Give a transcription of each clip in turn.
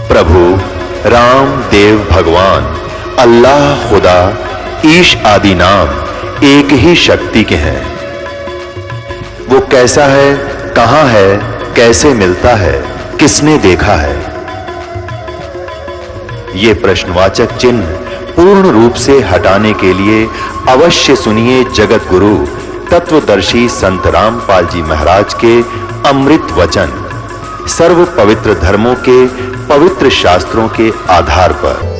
प्रभु राम देव भगवान अल्लाह खुदा ईश आदि नाम एक ही शक्ति के हैं। वो कैसा है, कहां है, कैसे मिलता है, किसने देखा है? ये प्रश्नवाचक चिन्ह पूर्ण रूप से हटाने के लिए अवश्य सुनिए जगत गुरु तत्वदर्शी संत रामपाल जी महाराज के अमृत वचन, सर्व पवित्र धर्मों के पवित्र शास्त्रों के आधार पर।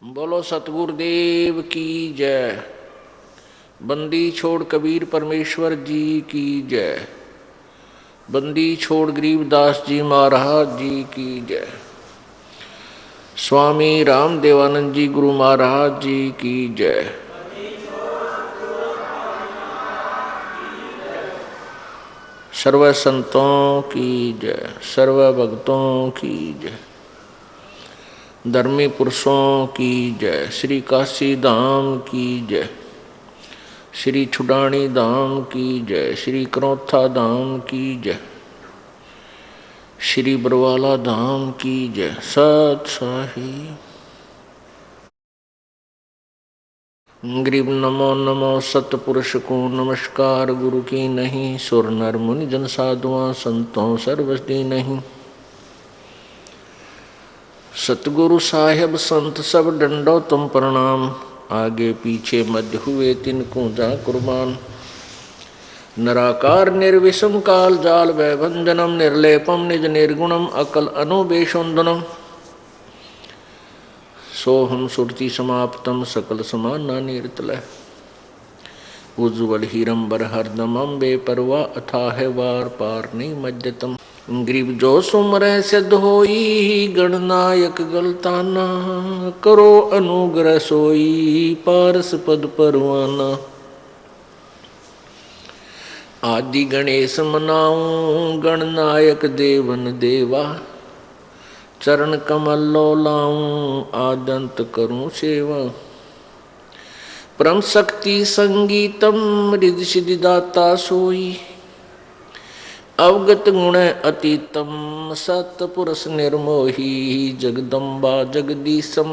बोलो सतगुरुदेव की जय। बंदी छोड़ कबीर परमेश्वर जी की जय। बंदी छोड़ गरीबदास जी महाराज जी की जय। स्वामी राम देवानंद जी गुरु महाराज जी की जय। सर्व संतों की जय, सर्व भक्तों की जय, धर्मी पुरुषों की जय। श्री काशी धाम की जय, श्री छुडानी धाम की जय, श्री करौथा धाम की जय, श्री बरवाला धाम की जय। सत साहिब गरीब नमो नमो सतपुरुष को नमस्कार। गुरु की नहीं सुर नर मुनि जन साधुआं संतों सर्वस्दी नहीं। सतगुरु साहेब संत सब डंडो तुम प्रणाम। आगे पीछे मध्य हुए तिनको जा कुर्बान। निराकार निर्विषम काल जाल वैभंजनम निर्लेपम निज निर्गुणम अकल अनुबेशोन्दनम। सोहम सुरति समाप्तम सकल समाना निर्तलय। उज्ज्वल हीरंबर हरदमम बेपरवा अथाह वार पार नहीं मज्जतम। गरीब जो सुमरै सिद्ध होई गणनायक गलताना। करो अनुग्रह सोई पारस पद परवाना। आदि गणेश मनाऊं गणनायक देवन देवा। चरण कमल लो लाऊं आदंत करूं सेवा। परम शक्ति संगीतम रिद्धि सिद्धि दाता सोई। अवगत गुण अतीतम सतपुरुष निर्मोही। जगदम्बा जगदीशम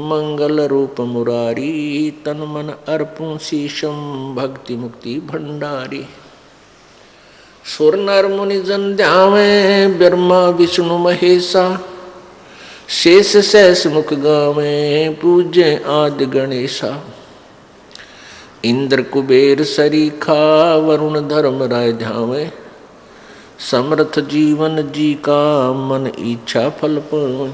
मंगल रूप मुरारी। तन मन अर्पुं शीशम भक्ति मुक्ति भंडारी। सुर नर मुनि जन ध्यावे ब्रह्मा विष्णु महेशा। शेष सहस मुख गावे पूज्य आदि गणेशा। इंद्र कुबेर सरीखा वरुण धर्म राय ध्यावे। समर्थ जीवन जी का मन इच्छा फल पावे।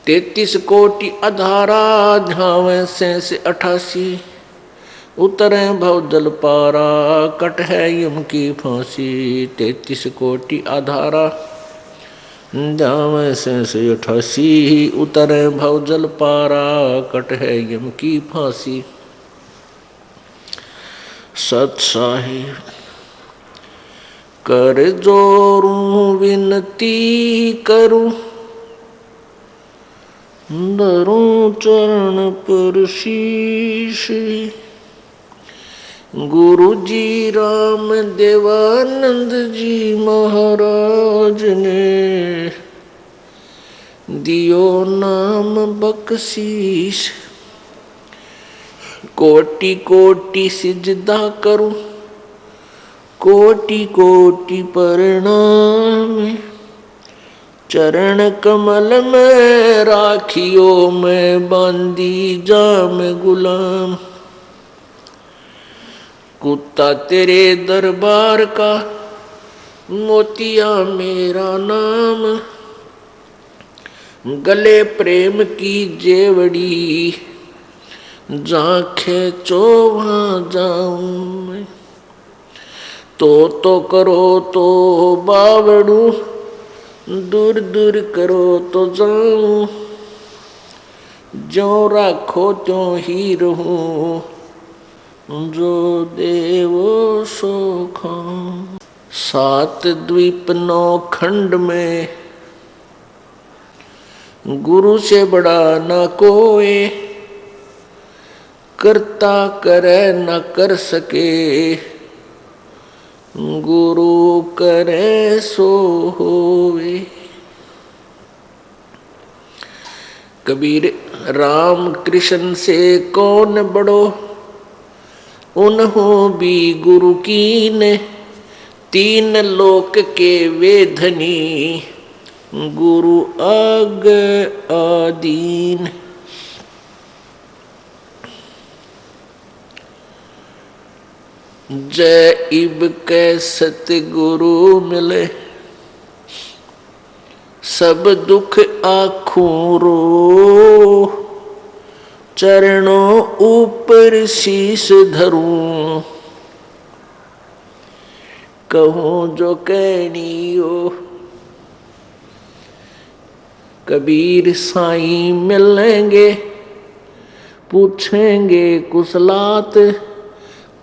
33 कोटि अधारा ध्यावे शेष 88। उतरे भव जल पारा कट है यम की फांसी। 33 कोटि आधारा ध्यावे शेष 88। उतरे भव जल पारा कट है यम की फांसी। सत साहिब कर जोरूं विनती करूं। धरूं चरण पर शीश। गुरु जी राम देवानंद जी महाराज ने दियो नाम बख्शीश। कोटि कोटि सिजदा करूं कोटि कोटि प्रणाम। चरण कमल में राखियो मैं बांधी जाम गुलाम। कुत्ता तेरे दरबार का मोतिया मेरा नाम। गले प्रेम की जेवड़ी जहाँ खेचो वहाँ जाऊं मैं। तो करो तो बावड़ू दूर दूर करो तो जाऊं। ज्यों राखो त्यों ही रहूं जो देवो सो खाऊं। 7 द्वीप 9 खंड में गुरु से बड़ा न कोई। करता करे न कर सके गुरु करे सो होवे। कबीर राम कृष्ण से कौन बड़ो उन्हों भी गुरु कीन। 3 लोक के वे धनी गुरु आग आदीन। जय इब के सतगुरु मिले सब दुख आखों रो। चरणों ऊपर शीश धरूं कहूं जो कहनियो। कबीर साईं मिलेंगे पूछेंगे कुशलात।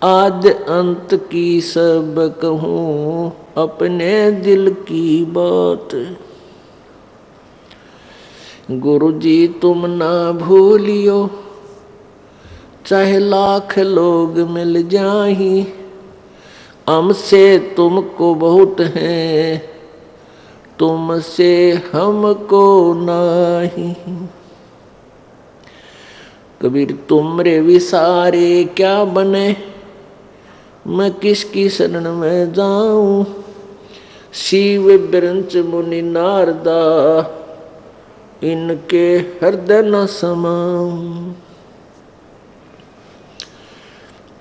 आद अंत की सब कहूं अपने दिल की बात। गुरु जी तुम ना भूलियो चाहे लाख लोग मिल जाही। हमसे तुमको बहुत है तुमसे हमको नाही। कबीर तुमरे विसारे क्या बने मैं किसकी शरण में जाऊं। शिव बिरंच मुनि नारदा इनके हृदय न समाऊं।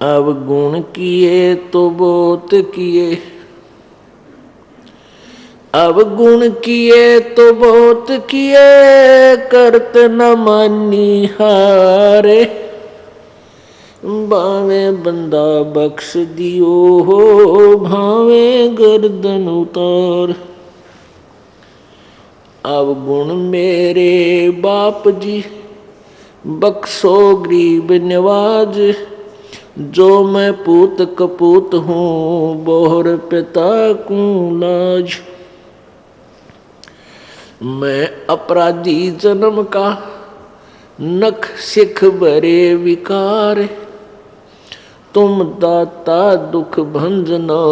अब गुण किए तो बहुत किए अब गुण किए तो बहुत किए करत न मानी हारे। बावे बंदा बख्श दियो हो भावे गर्दन उतार। अब गुण मेरे बाप जी बख्शो गरीब नवाज। जो मैं पूत कपूत हूँ बोहर पिता को लाज। मैं अपराधी जन्म का नख सिख भरे विकार। तुम दाता दुख भंजना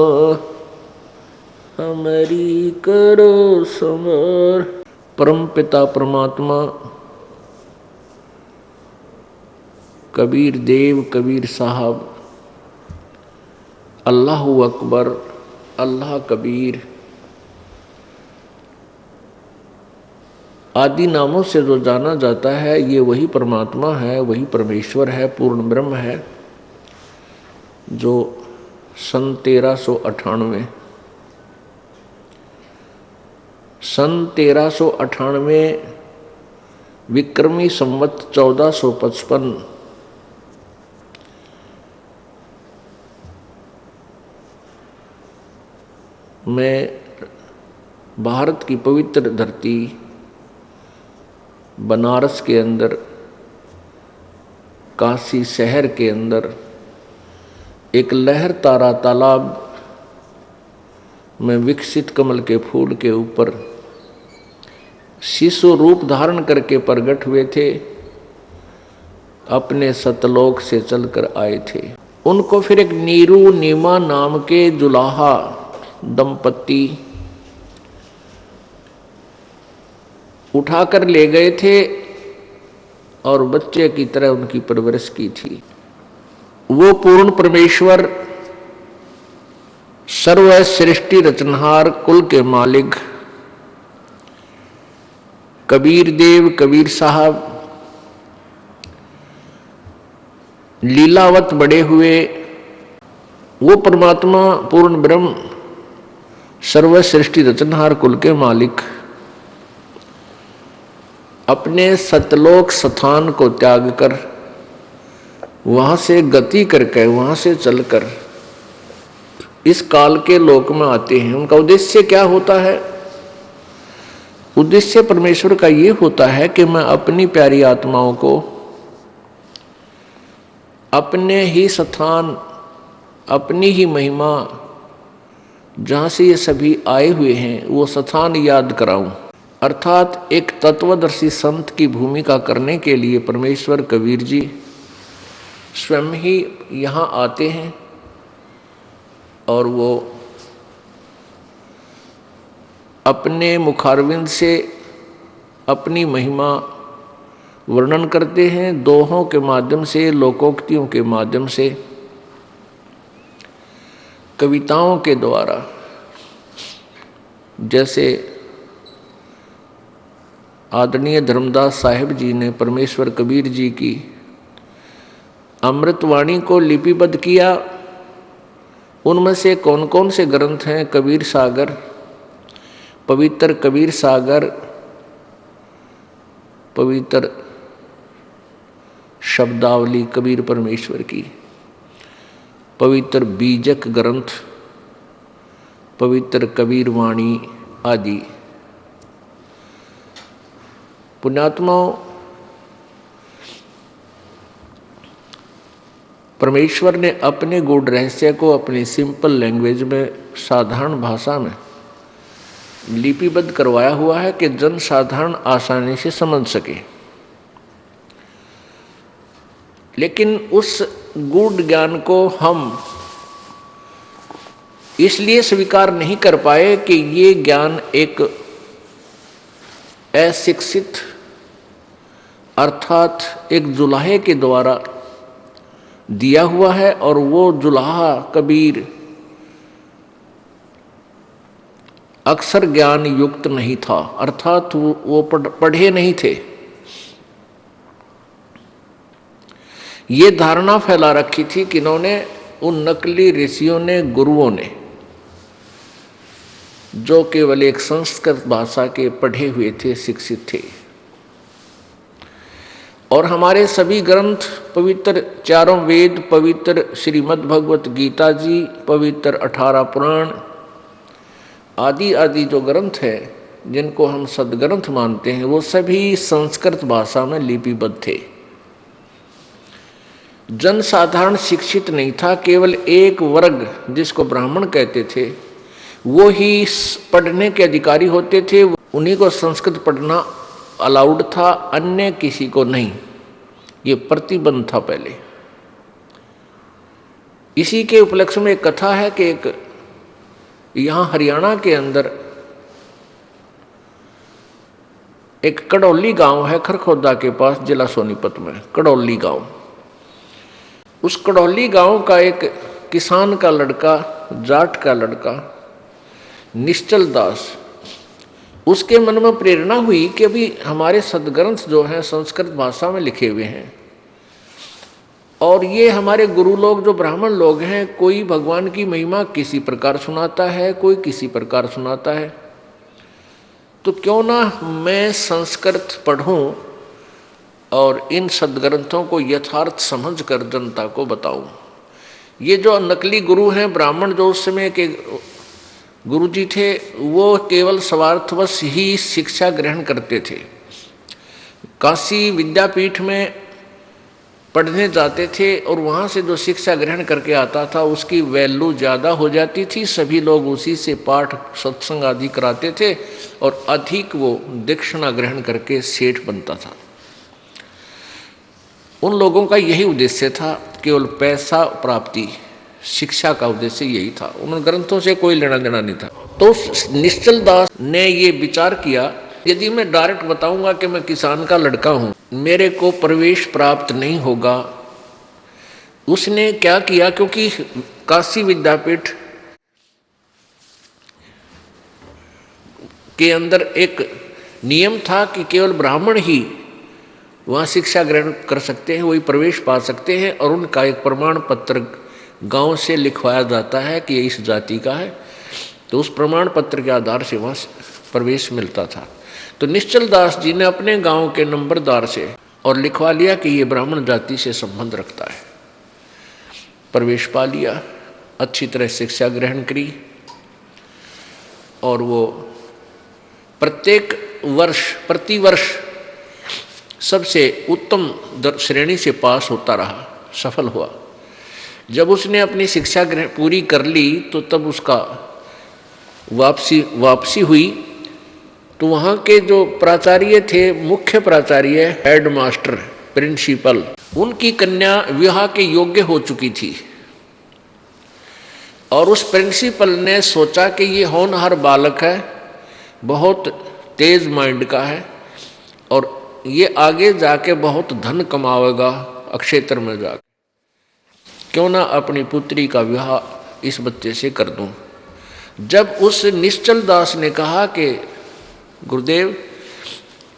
हमारी करो संवार। परम पिता परमात्मा कबीर देव कबीर साहब अल्लाह अकबर अल्लाह कबीर आदि नामों से जो जाना जाता है ये वही परमात्मा है, वही परमेश्वर है, पूर्ण ब्रह्म है जो सन 1398 विक्रमी संवत 1455 में भारत की पवित्र धरती बनारस के अंदर काशी शहर के अंदर एक लहर तारा तालाब में विकसित कमल के फूल के ऊपर शिशु रूप धारण करके प्रकट हुए थे। अपने सतलोक से चलकर आए थे। उनको फिर एक नीरू नीमा नाम के जुलाहा दंपति उठाकर ले गए थे और बच्चे की तरह उनकी परवरिश की थी। वो पूर्ण परमेश्वर सर्व सृष्टि रचनहार कुल के मालिक कबीर देव, कबीर साहब लीलावत बड़े हुए, वो परमात्मा पूर्ण ब्रह्म सर्व सृष्टि रचनहार कुल के मालिक अपने सतलोक स्थान को त्याग कर वहां से गति करके, वहां से चलकर इस काल के लोक में आते हैं। उनका उद्देश्य क्या होता है? उद्देश्य परमेश्वर का ये होता है कि मैं अपनी प्यारी आत्माओं को अपने ही स्थान, अपनी ही महिमा, जहाँ से ये सभी आए हुए हैं वो स्थान याद कराऊं। अर्थात एक तत्वदर्शी संत की भूमिका करने के लिए परमेश्वर कबीर जी स्वयं ही यहाँ आते हैं और वो अपने मुखारविंद से अपनी महिमा वर्णन करते हैं, दोहों के माध्यम से, लोकोक्तियों के माध्यम से, कविताओं के द्वारा। जैसे आदरणीय धर्मदास साहिब जी ने परमेश्वर कबीर जी की अमृतवाणी को लिपिबद्ध किया। उनमें से कौन कौन से ग्रंथ हैं? कबीर सागर, पवित्र कबीर सागर, पवित्र शब्दावली कबीर परमेश्वर की, पवित्र बीजक ग्रंथ, पवित्र कबीर वाणी आदि। पुण्यात्माओं, परमेश्वर ने अपने गूढ़ रहस्य को अपनी सिंपल लैंग्वेज में, साधारण भाषा में लिपिबद्ध करवाया हुआ है कि जन साधारण आसानी से समझ सके। लेकिन उस गूढ़ ज्ञान को हम इसलिए स्वीकार नहीं कर पाए कि ये ज्ञान एक अशिक्षित अर्थात एक जुलाहे के द्वारा दिया हुआ है, और वो जुलाहा कबीर अक्षर ज्ञान युक्त नहीं था, अर्थात वो पढ़े नहीं थे। ये धारणा फैला रखी थी किन्होंने? उन नकली ऋषियों ने, गुरुओं ने, जो केवल एक संस्कृत भाषा के पढ़े हुए थे, शिक्षित थे। और हमारे सभी ग्रंथ, पवित्र चारों वेद, पवित्र श्रीमद् भगवत गीता जी, पवित्र 18 पुराण आदि आदि जो ग्रंथ हैं, जिनको हम सदग्रंथ मानते हैं, वो सभी संस्कृत भाषा में लिपिबद्ध थे। जन साधारण शिक्षित नहीं था, केवल एक वर्ग जिसको ब्राह्मण कहते थे वो ही पढ़ने के अधिकारी होते थे। उन्हीं को संस्कृत पढ़ना अलाउड था, अन्य किसी को नहीं। ये प्रतिबंध था पहले। इसी के उपलक्ष्य में एक कथा है कि एक यहाँ हरियाणा के अंदर एक कड़ौली गांव है, खरखोदा के पास, जिला सोनीपत में कड़ौली गांव। उस कड़ौली गांव का एक किसान का लड़का, जाट का लड़का, निश्चल दास, उसके मन में प्रेरणा हुई कि अभी हमारे सदग्रंथ जो हैं संस्कृत भाषा में लिखे हुए हैं, और ये हमारे गुरु लोग जो ब्राह्मण लोग हैं, कोई भगवान की महिमा किसी प्रकार सुनाता है, कोई किसी प्रकार सुनाता है, तो क्यों ना मैं संस्कृत पढ़ूं और इन सदग्रंथों को यथार्थ समझकर जनता को बताऊं। ये जो नकली गुरु हैं, ब्राह्मण जो उस समय के गुरु जी थे, वो केवल स्वार्थवश ही शिक्षा ग्रहण करते थे। काशी विद्यापीठ में पढ़ने जाते थे और वहाँ से जो शिक्षा ग्रहण करके आता था उसकी वैल्यू ज़्यादा हो जाती थी। सभी लोग उसी से पाठ सत्संग आदि कराते थे और अधिक वो दक्षिणा ग्रहण करके सेठ बनता था। उन लोगों का यही उद्देश्य था, केवल पैसा प्राप्ति, शिक्षा का उद्देश्य यही था। उन ग्रंथों से कोई लेना देना नहीं था। तो निश्चल दास ने ये विचार किया, यदि मैं डायरेक्ट बताऊंगा कि मैं किसान का लड़का हूं, मेरे को प्रवेश प्राप्त नहीं होगा। उसने क्या किया, क्योंकि काशी विद्यापीठ के अंदर एक नियम था कि केवल ब्राह्मण ही वहाँ शिक्षा ग्रहण कर सकते हैं, वही प्रवेश पा सकते हैं, और उनका एक प्रमाण पत्र गांव से लिखवाया जाता है कि ये इस जाति का है, तो उस प्रमाण पत्र के आधार से वहाँ प्रवेश मिलता था। तो निश्चल दास जी ने अपने गांव के नंबरदार से और लिखवा लिया कि ये ब्राह्मण जाति से संबंध रखता है, प्रवेश पा लिया, अच्छी तरह शिक्षा ग्रहण करी, और वो प्रत्येक वर्ष प्रतिवर्ष सबसे उत्तम श्रेणी से पास होता रहा, सफल हुआ। जब उसने अपनी शिक्षा पूरी कर ली तो तब उसका वापसी हुई, तो वहाँ के जो प्राचार्य थे, मुख्य प्राचार्य, हेड मास्टर, प्रिंसिपल, उनकी कन्या विवाह के योग्य हो चुकी थी, और उस प्रिंसिपल ने सोचा कि ये होनहार बालक है, बहुत तेज माइंड का है, और ये आगे जाके बहुत धन कमावेगा अक्षेत्र में जाकर, क्यों ना अपनी पुत्री का विवाह इस बच्चे से कर दूं। जब उस निश्चल दास ने कहा कि गुरुदेव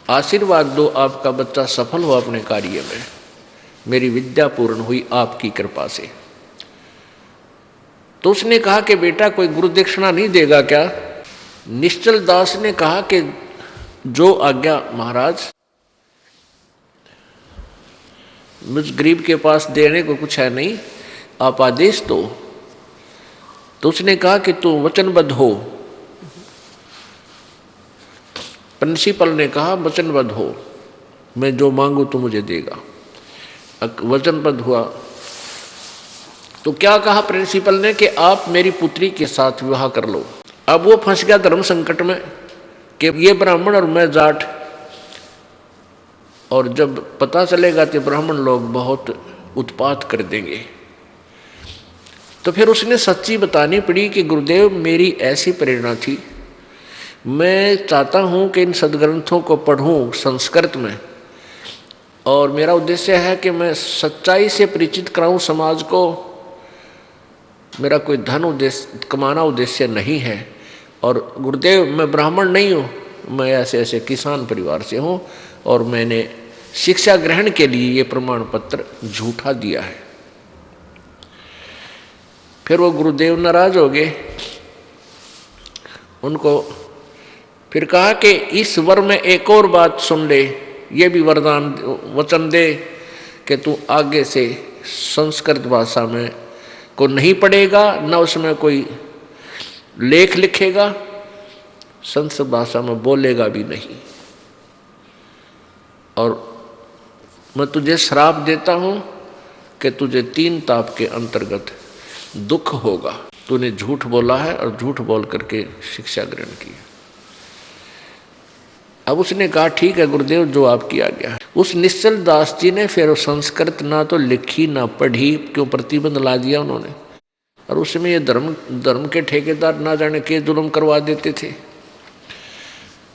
आशीर्वाद दो, आपका बच्चा सफल हुआ अपने कार्य में, मेरी विद्या पूर्ण हुई आपकी कृपा से, तो उसने कहा कि बेटा कोई गुरु दक्षिणा नहीं देगा क्या? निश्चल दास ने कहा कि जो आज्ञा महाराज, मुझ गरीब के पास देने को कुछ है नहीं, आप आदेश दो। तो उसने कहा कि तू वचनबद्ध हो। प्रिंसिपल ने कहा वचनबद्ध हो, मैं जो मांगू तो मुझे देगा। वचनबद्ध हुआ तो क्या कहा प्रिंसिपल ने कि आप मेरी पुत्री के साथ विवाह कर लो। अब वो फंस गया धर्म संकट में कि ये ब्राह्मण और मैं जाट, और जब पता चलेगा तो ब्राह्मण लोग बहुत उत्पात कर देंगे। तो फिर उसने सच्ची बतानी पड़ी कि गुरुदेव मेरी ऐसी प्रेरणा थी, मैं चाहता हूँ कि इन सदग्रंथों को पढ़ूँ संस्कृत में, और मेरा उद्देश्य है कि मैं सच्चाई से परिचित कराऊँ समाज को, मेरा कोई धन उद्देश्य कमाना उद्देश्य नहीं है। और गुरुदेव मैं ब्राह्मण नहीं हूँ, मैं ऐसे ऐसे किसान परिवार से हूँ, और मैंने शिक्षा ग्रहण के लिए ये प्रमाण पत्र झूठा दिया है। फिर वो गुरुदेव नाराज हो गए, उनको फिर कहा कि इस वर में एक और बात सुन ले, ये भी वरदान वचन दे कि तू आगे से संस्कृत भाषा में को नहीं पढ़ेगा, न उसमें कोई लेख लिखेगा, संस्कृत भाषा में बोलेगा भी नहीं, और मैं तुझे श्राप देता हूँ कि तुझे 3 ताप के अंतर्गत दुख होगा। तूने झूठ बोला है और झूठ बोल करके शिक्षा ग्रहण की। अब उसने कहा ठीक है गुरुदेव, जो आपकी आज्ञा है। उस निश्चल दास जी ने फिर संस्कृत ना तो लिखी ना पढ़ी, क्यों प्रतिबंध ला दिया उन्होंने, और उसमें ये धर्म के ठेकेदार ना जाने के जुल्म करवा देते थे।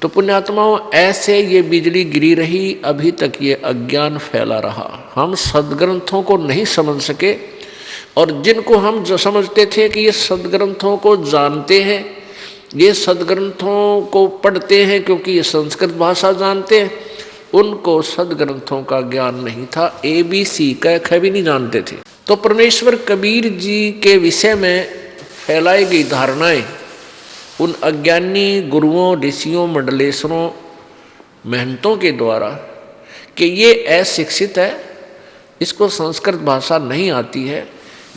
तो पुण्यात्माओं, ऐसे ये बिजली गिरी रही, अभी तक ये अज्ञान फैला रहा। हम सदग्रंथों को नहीं समझ सके, और जिनको हम जो समझते थे कि ये सदग्रंथों को जानते हैं, ये सदग्रंथों को पढ़ते हैं क्योंकि ये संस्कृत भाषा जानते हैं, उनको सदग्रंथों का ज्ञान नहीं था, ABC क भी नहीं जानते थे। तो परमेश्वर कबीर जी के विषय में फैलाई गई धारणाएं उन अज्ञानी गुरुओं, ऋषियों, मंडलेश्वरों, महंतों के द्वारा कि ये अशिक्षित है, इसको संस्कृत भाषा नहीं आती है,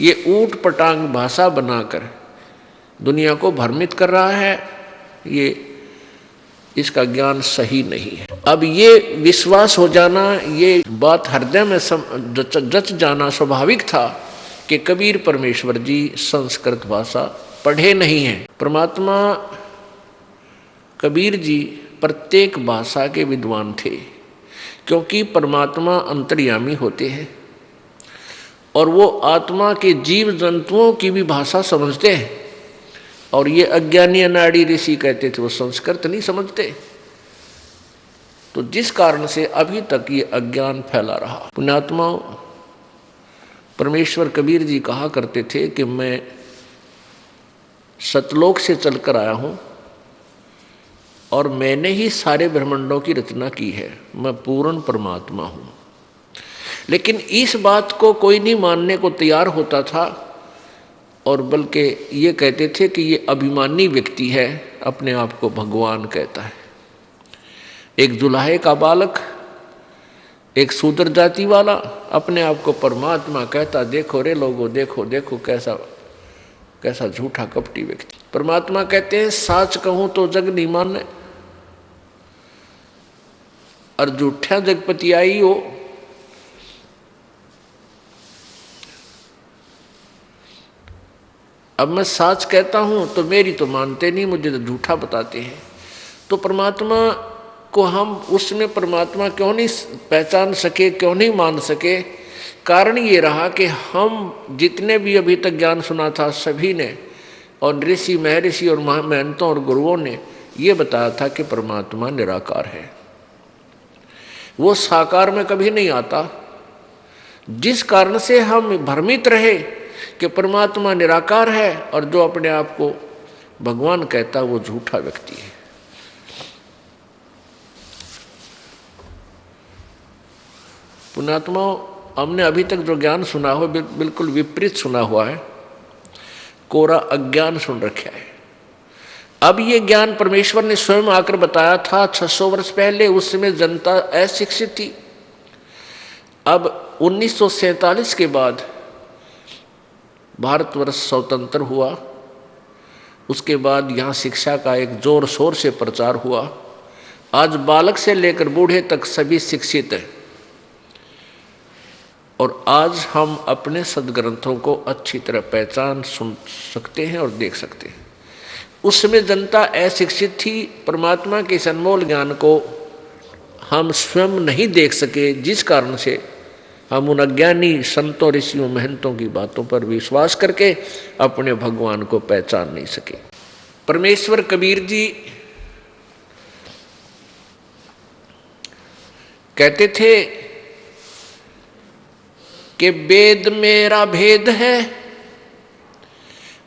ये ऊट पटांग भाषा बनाकर दुनिया को भ्रमित कर रहा है, ये इसका ज्ञान सही नहीं है। अब ये विश्वास हो जाना, ये बात हृदय में जच जाना स्वाभाविक था कि कबीर परमेश्वर जी संस्कृत भाषा पढ़े नहीं हैं। परमात्मा कबीर जी प्रत्येक भाषा के विद्वान थे, क्योंकि परमात्मा अंतर्यामी होते हैं और वो आत्मा के जीव जंतुओं की भी भाषा समझते हैं। और ये अज्ञानी अनाड़ी ऋषि कहते थे वो संस्कृत नहीं समझते, तो जिस कारण से अभी तक ये अज्ञान फैला रहा। पुण्यात्माओं, परमेश्वर कबीर जी कहा करते थे कि मैं सतलोक से चलकर आया हूँ, और मैंने ही सारे ब्रह्मांडों की रचना की है, मैं पूर्ण परमात्मा हूँ। लेकिन इस बात को कोई नहीं मानने को तैयार होता था, और बल्कि ये कहते थे कि ये अभिमानी व्यक्ति है, अपने आप को भगवान कहता है। एक जुलाहे का बालक, एक शूद्र जाति वाला अपने आप को परमात्मा कहता। देखो रे लोगों, देखो देखो कैसा कैसा झूठा कपटी व्यक्ति। परमात्मा कहते हैं साच कहूं तो जग नहीं माने, और झूठा जगपति आई हो। अब मैं साच कहता हूं तो मेरी तो मानते नहीं, मुझे तो झूठा बताते हैं। तो परमात्मा को हम उसमें परमात्मा क्यों नहीं पहचान सके, क्यों नहीं मान सके? कारण ये रहा कि हम जितने भी अभी तक ज्ञान सुना था सभी ने, और ऋषि महर्षि और महंतों और गुरुओं ने ये बताया था कि परमात्मा निराकार है, वो साकार में कभी नहीं आता। जिस कारण से हम भ्रमित रहे कि परमात्मा निराकार है, और जो अपने आप को भगवान कहता वो झूठा व्यक्ति है। पुण्यात्मा, हमने अभी तक जो ज्ञान सुना हो बिल्कुल विपरीत सुना हुआ है, कोरा अज्ञान सुन रखा है। अब ये ज्ञान परमेश्वर ने स्वयं आकर बताया था 600 वर्ष पहले, उस समय जनता अशिक्षित थी। अब 1947 के बाद भारतवर्ष स्वतंत्र हुआ, उसके बाद यहाँ शिक्षा का एक जोर शोर से प्रचार हुआ। आज बालक से लेकर बूढ़े तक सभी शिक्षित हैं, और आज हम अपने सदग्रंथों को अच्छी तरह पहचान सुन सकते हैं और देख सकते हैं। उस समय जनता अशिक्षित थी, परमात्मा के इस अनमोल ज्ञान को हम स्वयं नहीं देख सके, जिस कारण से हम उन अज्ञानी संतों, ऋषियों, महंतों की बातों पर विश्वास करके अपने भगवान को पहचान नहीं सके। परमेश्वर कबीर जी कहते थे कि वेद मेरा भेद है,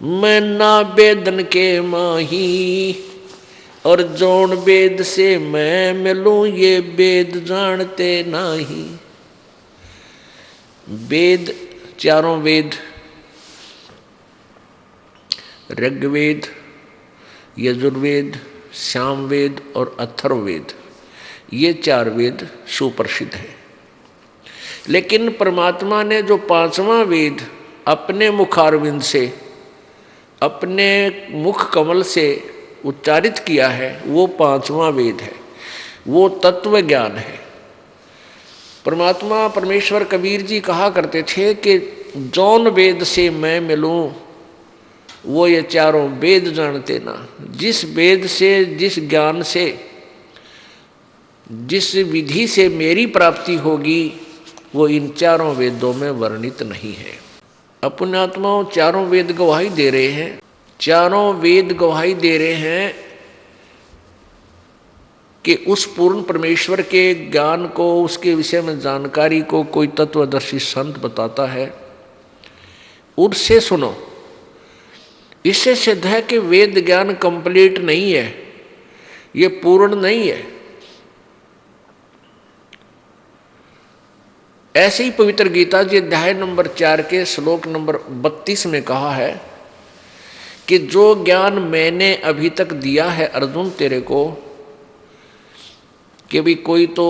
मैं ना वेदन के माही, और जौन वेद से मैं मिलूं ये वेद जानते नहीं। वेद, चारों वेद, ऋग्वेद, यजुर्वेद, सामवेद और अथर्ववेद, ये 4 वेद सुप्रसिद्ध हैं। लेकिन परमात्मा ने जो 5वां वेद अपने मुखारविंद से, अपने मुख कमल से उच्चारित किया है, वो 5वां वेद है, वो तत्व ज्ञान है। परमात्मा परमेश्वर कबीर जी कहा करते थे कि जौन वेद से मैं मिलूं वो ये 4 वेद जानते ना। जिस वेद से, जिस ज्ञान से, जिस विधि से मेरी प्राप्ति होगी वो इन 4 वेदों में वर्णित नहीं है। अपने आत्माओं, 4 वेद गवाही दे रहे हैं, 4 वेद गवाही दे रहे हैं कि उस पूर्ण परमेश्वर के ज्ञान को, उसके विषय में जानकारी को कोई तत्वदर्शी संत बताता है, उससे सुनो। इससे सिद्ध है कि वेद ज्ञान कंप्लीट नहीं है, ये पूर्ण नहीं है। ऐसे ही पवित्र गीता जी अध्याय नंबर 4 के श्लोक नंबर 32 में कहा है कि जो ज्ञान मैंने अभी तक दिया है अर्जुन तेरे को, कि भी कोई तो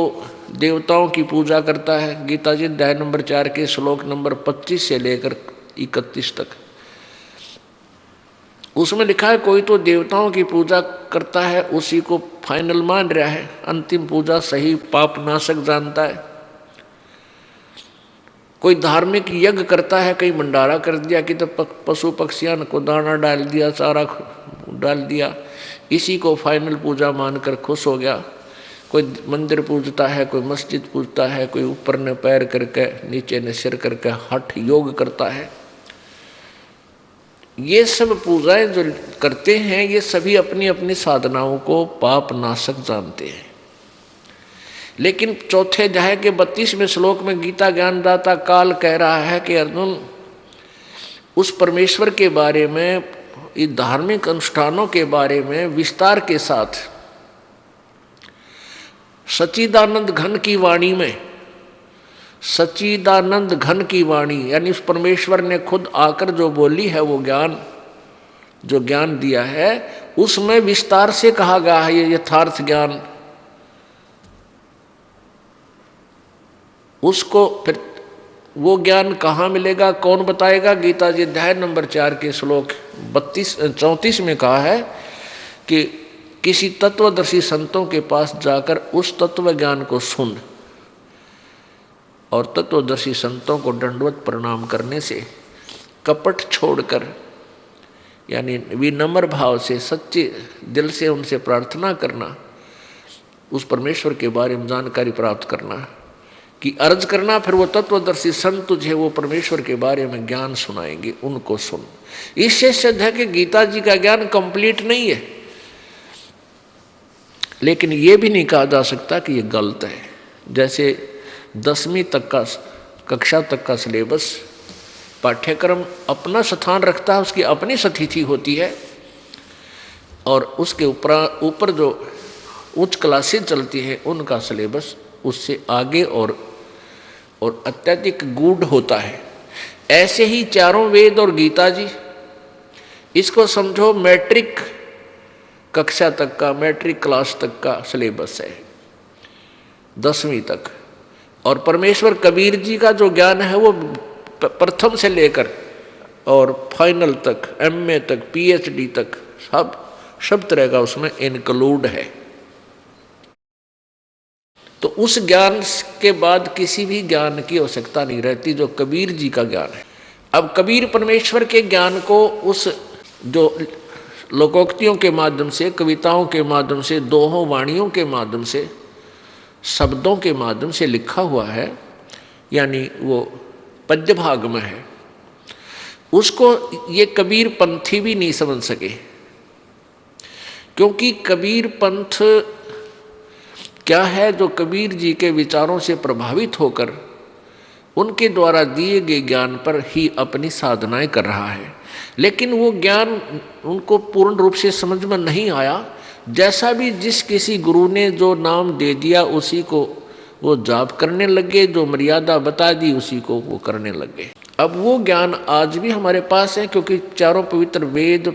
देवताओं की पूजा करता है, गीता जी अध्याय नंबर 4 के श्लोक नंबर 25 से लेकर 31 तक, उसमें लिखा है कोई तो देवताओं की पूजा करता है, उसी को फाइनल मान रहा है, अंतिम पूजा सही पाप नाशक जानता है। कोई धार्मिक यज्ञ करता है, कहीं भंडारा कर दिया कि तो पशु पक्षियां को दाना डाल दिया, चारा डाल दिया, इसी को फाइनल पूजा मानकर खुश हो गया। कोई मंदिर पूजता है, कोई मस्जिद पूजता है, कोई ऊपर ने पैर करके नीचे ने सिर करके हठ योग करता है। ये सब पूजाएं जो करते हैं ये सभी अपनी अपनी साधनाओं को पाप नाशक जानते हैं। लेकिन चौथे अध्याय के 32वें श्लोक में गीता ज्ञानदाता काल कह रहा है कि अर्जुन, उस परमेश्वर के बारे में, इस धार्मिक अनुष्ठानों के बारे में विस्तार के साथ सच्चिदानंद घन की वाणी में, सच्चिदानंद घन की वाणी यानी उस परमेश्वर ने खुद आकर जो बोली है, वो ज्ञान, जो ज्ञान दिया है, उसमें विस्तार से कहा गया है ये यथार्थ ज्ञान। उसको फिर वो ज्ञान कहाँ मिलेगा, कौन बताएगा? गीता जी अध्याय नंबर 4 के श्लोक 34 में कहा है कि किसी तत्वदर्शी संतों के पास जाकर उस तत्व ज्ञान को सुन, और तत्वदर्शी संतों को दंडवत प्रणाम करने से, कपट छोड़कर यानी विनम्र भाव से, सच्चे दिल से उनसे प्रार्थना करना, उस परमेश्वर के बारे में जानकारी प्राप्त करना कि अर्ज करना, फिर वो तत्वदर्शी संत तुझे वो परमेश्वर के बारे में ज्ञान सुनाएंगे, उनको सुन। इससे सिद्ध है कि गीता जी का ज्ञान कंप्लीट नहीं है, लेकिन ये भी नहीं कहा जा सकता कि ये गलत है। जैसे 10वीं तक का कक्षा तक का सिलेबस पाठ्यक्रम अपना स्थान रखता है, उसकी अपनी स्थिति होती है, और उसके ऊपर जो उच्च क्लासें चलती हैं उनका सिलेबस उससे आगे और अत्यधिक गूढ़ होता है। ऐसे ही चारों वेद और गीता जी, इसको समझो मैट्रिक कक्षा तक का, मैट्रिक क्लास तक का सिलेबस है, 10वीं तक। और परमेश्वर कबीर जी का जो ज्ञान है वो प्रथम से लेकर और फाइनल तक, MA तक, PhD तक सब तरह का उसमें इंक्लूड है। तो उस ज्ञान के बाद किसी भी ज्ञान की आवश्यकता नहीं रहती जो कबीर जी का ज्ञान है। अब कबीर परमेश्वर के ज्ञान को उस जो लोकोक्तियों के माध्यम से, कविताओं के माध्यम से, दोहों वाणियों के माध्यम से, शब्दों के माध्यम से लिखा हुआ है, यानी वो पद्य भाग में है, उसको ये कबीर पंथी भी नहीं समझ सके। क्योंकि कबीर पंथ क्या है? जो कबीर जी के विचारों से प्रभावित होकर उनके द्वारा दिए गए ज्ञान पर ही अपनी साधनाएं कर रहा है, लेकिन वो ज्ञान उनको पूर्ण रूप से समझ में नहीं आया। जैसा भी जिस किसी गुरु ने जो नाम दे दिया उसी को वो जाप करने लगे, जो मर्यादा बता दी उसी को वो करने लगे। अब वो ज्ञान आज भी हमारे पास है, क्योंकि चारों पवित्र वेद,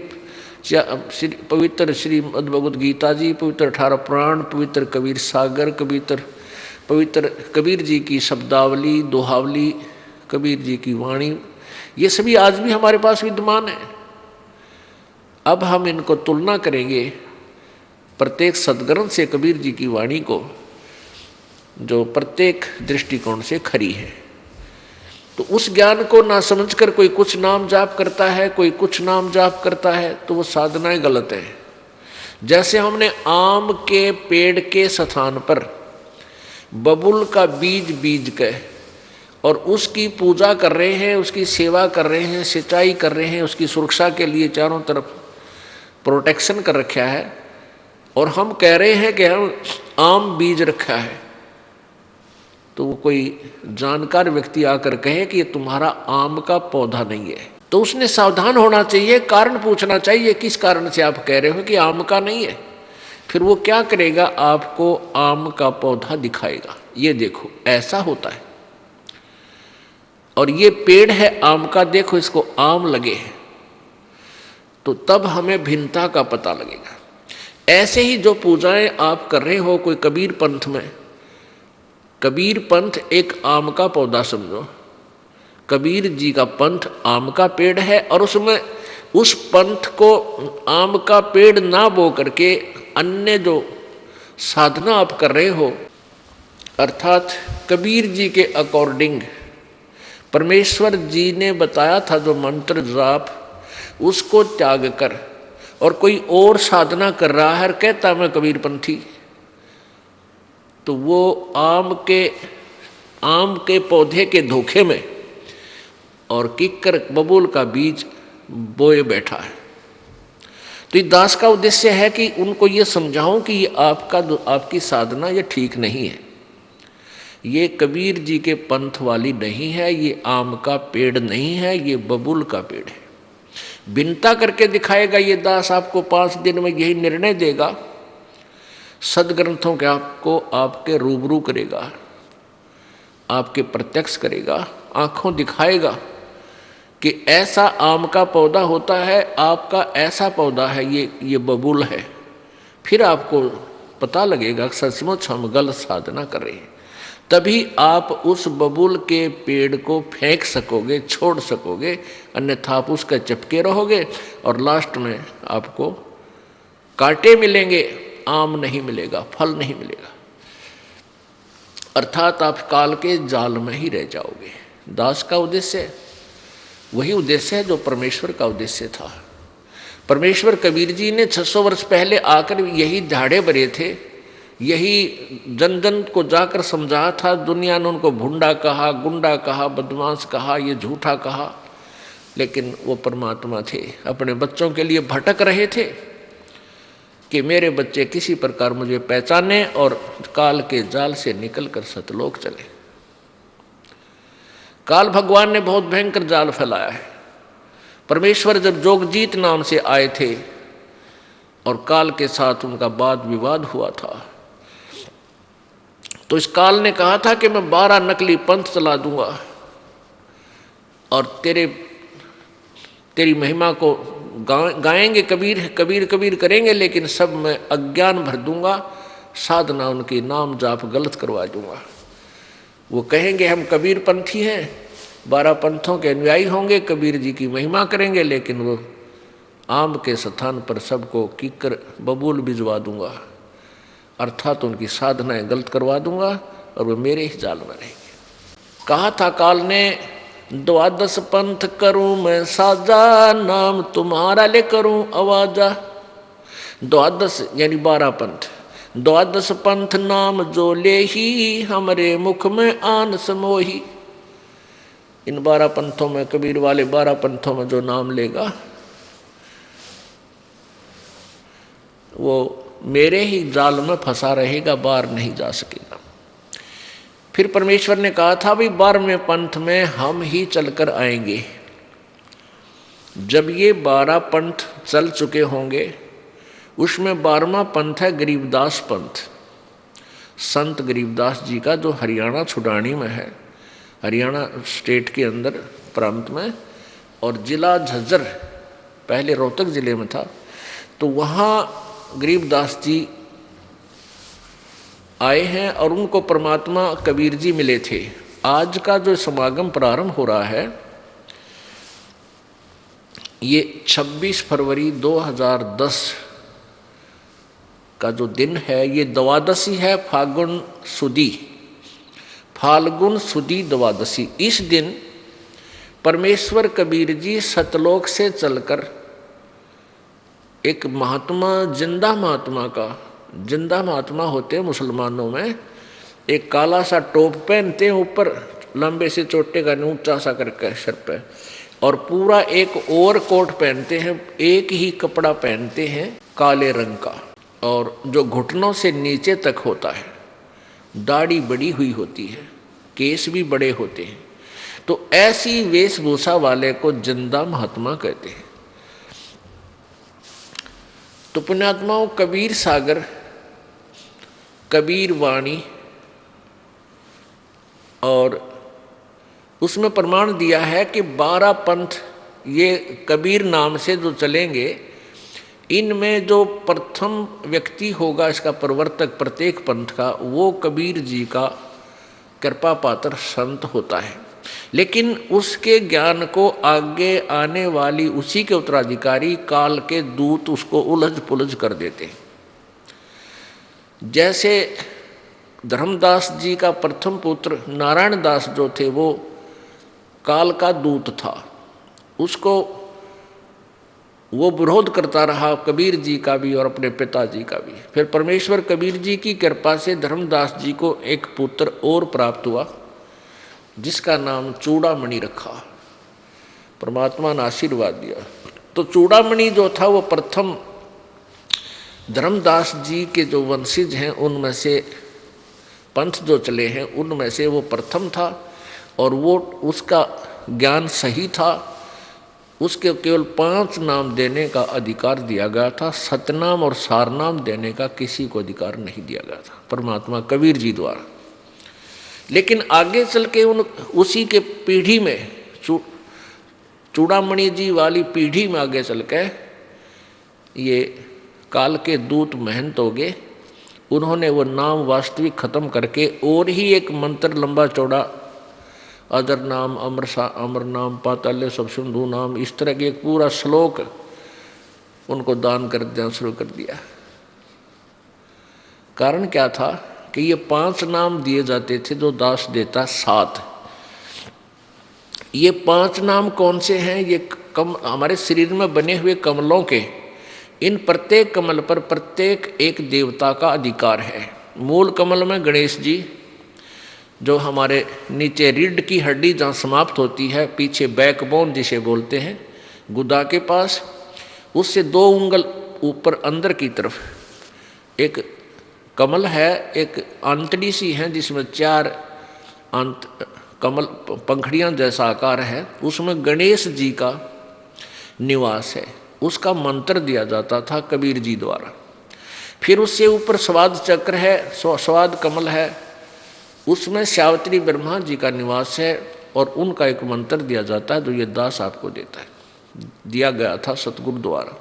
पवित्र श्रीमद् भगवद गीता जी, पवित्र 18 पुराण, पवित्र कबीर सागर, पवित्र कबीर जी की शब्दावली, दोहावली, कबीर जी की वाणी, ये सभी आज भी हमारे पास विद्यमान है। अब हम इनको तुलना करेंगे प्रत्येक सदग्रंथ से कबीर जी की वाणी को, जो प्रत्येक दृष्टिकोण से खरी है। तो उस ज्ञान को ना समझकर कोई कुछ नाम जाप करता है, कोई कुछ नाम जाप करता है, तो वो साधनाएं गलत है। जैसे हमने आम के पेड़ के स्थान पर बबुल का बीज बीज के और उसकी पूजा कर रहे हैं, उसकी सेवा कर रहे हैं, सिंचाई कर रहे हैं, उसकी सुरक्षा के लिए चारों तरफ प्रोटेक्शन कर रखा है, और हम कह रहे हैं कि हम आम बीज रखा है, तो वो कोई जानकार व्यक्ति आकर कहे कि ये तुम्हारा आम का पौधा नहीं है, तो उसने सावधान होना चाहिए, कारण पूछना चाहिए किस कारण से आप कह रहे हो कि आम का नहीं है। फिर वो क्या करेगा? आपको आम का पौधा दिखाएगा, ये देखो ऐसा होता है, और ये पेड़ है आम का, देखो इसको आम लगे हैं, तो तब हमें भिन्नता का पता लगेगा। ऐसे ही जो पूजाएं आप कर रहे हो कोई कबीर पंथ में, कबीर पंथ एक आम का पौधा समझो, कबीर जी का पंथ आम का पेड़ है, और उसमें उस पंथ को आम का पेड़ ना बो करके अन्य जो साधना आप कर रहे हो, अर्थात कबीर जी के अकॉर्डिंग परमेश्वर जी ने बताया था जो मंत्र जाप, उसको त्याग कर और कोई और साधना कर रहा है, कहता मैं कबीर पंथी, तो वो आम के पौधे के धोखे में और किक्कर बबूल का बीज बोए बैठा है। तो ये दास का उद्देश्य है कि उनको ये समझाऊं कि ये आपकी साधना ये ठीक नहीं है, ये कबीर जी के पंथ वाली नहीं है, ये आम का पेड़ नहीं है, ये बबूल का पेड़ है। भिन्नता करके दिखाएगा ये दास, आपको 5 दिन में यही निर्णय देगा। सदग्रंथों के आपको आपके रूबरू करेगा, आपके प्रत्यक्ष करेगा, आंखों दिखाएगा कि ऐसा आम का पौधा होता है, आपका ऐसा पौधा है, ये बबूल है। फिर आपको पता लगेगा कि सचमुच हम गलत साधना कर रहे हैं। तभी आप उस बबूल के पेड़ को फेंक सकोगे, छोड़ सकोगे, अन्यथा आप उसका चिपके रहोगे और लास्ट में आपको कांटे मिलेंगे, आम नहीं मिलेगा, फल नहीं मिलेगा। अर्थात आप काल के जाल में ही रह जाओगे। दास का उद्देश्य वही उद्देश्य है जो परमेश्वर का उद्देश्य था। परमेश्वर कबीर जी ने 600 वर्ष पहले आकर यही धाड़े भरे थे, यही जन जन को जाकर समझाया था। दुनिया ने उनको भुंडा कहा, गुंडा कहा, बदमाश कहा, ये झूठा कहा, लेकिन वो परमात्मा थे। अपने बच्चों के लिए भटक रहे थे कि मेरे बच्चे किसी प्रकार मुझे पहचाने और काल के जाल से निकलकर सतलोक चले। काल भगवान ने बहुत भयंकर जाल फैलाया है। परमेश्वर जब जोगजीत नाम से आए थे और काल के साथ उनका वाद विवाद हुआ था, तो इस काल ने कहा था कि मैं 12 नकली पंथ चला दूंगा और तेरी महिमा को गाएंगे, कबीर कबीर कबीर करेंगे, लेकिन सब में अज्ञान भर दूंगा, साधना उनकी नाम जाप गलत करवा दूंगा। वो कहेंगे हम कबीर पंथी हैं, 12 पंथों के अनुयायी होंगे, कबीर जी की महिमा करेंगे, लेकिन वो आम के स्थान पर सबको कीकर बबूल भिजवा दूंगा, अर्थात उनकी साधनाएं गलत करवा दूंगा और वो मेरे ही जाल में रहेंगे। कहा था काल ने 12 पंथ करूं मैं साजा, नाम तुम्हारा ले करूं आवाजा। 12 यानी 12 पंथ, 12 पंथ नाम जो ले ही, हमरे मुख में आन समोही। इन 12 पंथों में, कबीर वाले 12 पंथों में जो नाम लेगा वो मेरे ही जाल में फंसा रहेगा, बाहर नहीं जा सकेगा। फिर परमेश्वर ने कहा था भाई 12वें पंथ में हम ही चलकर आएंगे। जब ये 12 पंथ चल चुके होंगे, उसमें 12वां पंथ है गरीबदास पंथ, संत गरीबदास जी का, जो हरियाणा छुड़ानी में है, हरियाणा स्टेट के अंदर प्रांत में, और जिला झज्जर पहले रोहतक जिले में था। तो वहाँ गरीबदास जी आए हैं और उनको परमात्मा कबीर जी मिले थे। आज का जो समागम प्रारंभ हो रहा है, ये 26 फरवरी 2010 का जो दिन है, ये द्वादशी है, फाल्गुन सुदी द्वादशी। इस दिन परमेश्वर कबीर जी सतलोक से चलकर एक महात्मा, जिंदा महात्मा होते हैं मुसलमानों में, एक काला सा टोप पहनते हैं ऊपर, लंबे से चोटे का ऊंचा सा करके सर पे, और पूरा एक और कोट पहनते हैं, एक ही कपड़ा पहनते हैं काले रंग का, और जो घुटनों से नीचे तक होता है। दाढ़ी बड़ी हुई होती है, केस भी बड़े होते हैं। तो ऐसी वेशभूषा वाले को जिंदा महात्मा कहते हैं। तो पुण्यात्माओं, कबीर सागर, कबीर वाणी, और उसमें प्रमाण दिया है कि 12 पंथ ये कबीर नाम से जो चलेंगे, इनमें जो प्रथम व्यक्ति होगा इसका प्रवर्तक प्रत्येक पंथ का, वो कबीर जी का कृपा पात्र संत होता है। लेकिन उसके ज्ञान को आगे आने वाली उसी के उत्तराधिकारी काल के दूत उसको उलझ पुलझ कर देते हैं। जैसे धर्मदास जी का प्रथम पुत्र नारायण दास जो थे, वो काल का दूत था, उसको वो विरोध करता रहा, कबीर जी का भी और अपने पिताजी का भी। फिर परमेश्वर कबीर जी की कृपा से धर्मदास जी को एक पुत्र और प्राप्त हुआ, जिसका नाम चूड़ामणि रखा। परमात्मा ने आशीर्वाद दिया। तो चूड़ामणि जो था वो प्रथम धर्मदास जी के जो वंशज हैं, उनमें से पंथ जो चले हैं, उनमें से वो प्रथम था, और वो उसका ज्ञान सही था। उसके केवल 5 नाम देने का अधिकार दिया गया था। सतनाम और सारनाम देने का किसी को अधिकार नहीं दिया गया था, परमात्मा कबीर जी द्वारा। लेकिन आगे चल के उसी के पीढ़ी में चूड़ामणि जी वाली पीढ़ी में आगे चल के ये काल के दूत महंत हो गए। उन्होंने वो नाम वास्तविक खत्म करके और ही एक मंत्र लंबा चौड़ा, अजर नाम, अमर नाम, पाताल्य सब सिंधु नाम, इस तरह के एक पूरा श्लोक उनको दान कर देना शुरू कर दिया। कारण क्या था कि ये 5 नाम दिए जाते थे, जो दास देता 7। ये 5 नाम कौन से हैं? ये हमारे शरीर में बने हुए कमलों के, इन प्रत्येक कमल पर प्रत्येक एक देवता का अधिकार है। मूल कमल में गणेश जी, जो हमारे नीचे रीढ़ की हड्डी जहाँ समाप्त होती है, पीछे बैकबोन जिसे बोलते हैं, गुदा के पास, उससे 2 उंगल ऊपर अंदर की तरफ एक कमल है, एक आंतड़ी सी है जिसमें 4 कमल पंखड़ियाँ जैसा आकार है, उसमें गणेश जी का निवास है। उसका मंत्र दिया जाता था कबीर जी द्वारा। फिर उससे ऊपर स्वाद चक्र है, स्वाद कमल है, उसमें सावित्री ब्रह्मा जी का निवास है और उनका एक मंत्र दिया जाता है जो ये दास आपको देता है, दिया गया था सतगुरु द्वारा।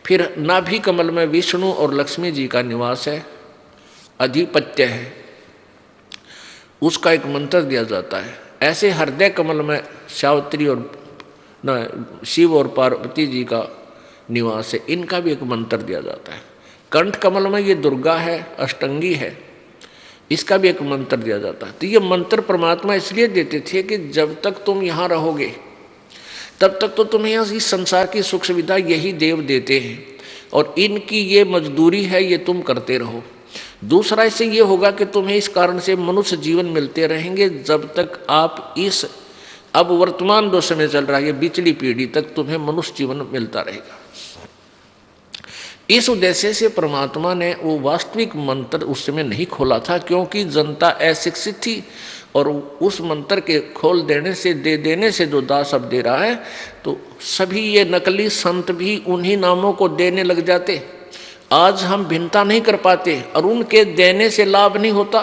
फिर नाभि कमल में विष्णु और लक्ष्मी जी का निवास है, अधिपत्य है, उसका एक मंत्र दिया जाता है। ऐसे हृदय कमल में सावित्री और शिव और पार्वती जी का निवास है, इनका भी एक मंत्र दिया जाता है। कंठ कमल में ये दुर्गा है, अष्टंगी है, इसका भी एक मंत्र दिया जाता है। तो ये मंत्र परमात्मा इसलिए देते थे कि जब तक तुम यहाँ रहोगे तब तक तो तुम्हें इस संसार की सुख सुविधा यही देव देते हैं और इनकी ये मजदूरी है, ये तुम करते रहो। दूसरा इससे ये होगा कि तुम्हें इस कारण से मनुष्य जीवन मिलते रहेंगे जब तक आप इस अब वर्तमान जो समय चल रहा है पिछली पीढ़ी तक तुम्हें मनुष्य जीवन मिलता रहेगा। इस उद्देश्य से परमात्मा ने वो वास्तविक मंत्र उस समय नहीं खोला था, क्योंकि जनता अशिक्षित थी और उस मंत्र के खोल देने से दे देने से जो दास अब दे रहा है, तो सभी ये नकली संत भी उन्हीं नामों को देने लग जाते। आज हम भिन्नता नहीं कर पाते और उनके देने से लाभ नहीं होता,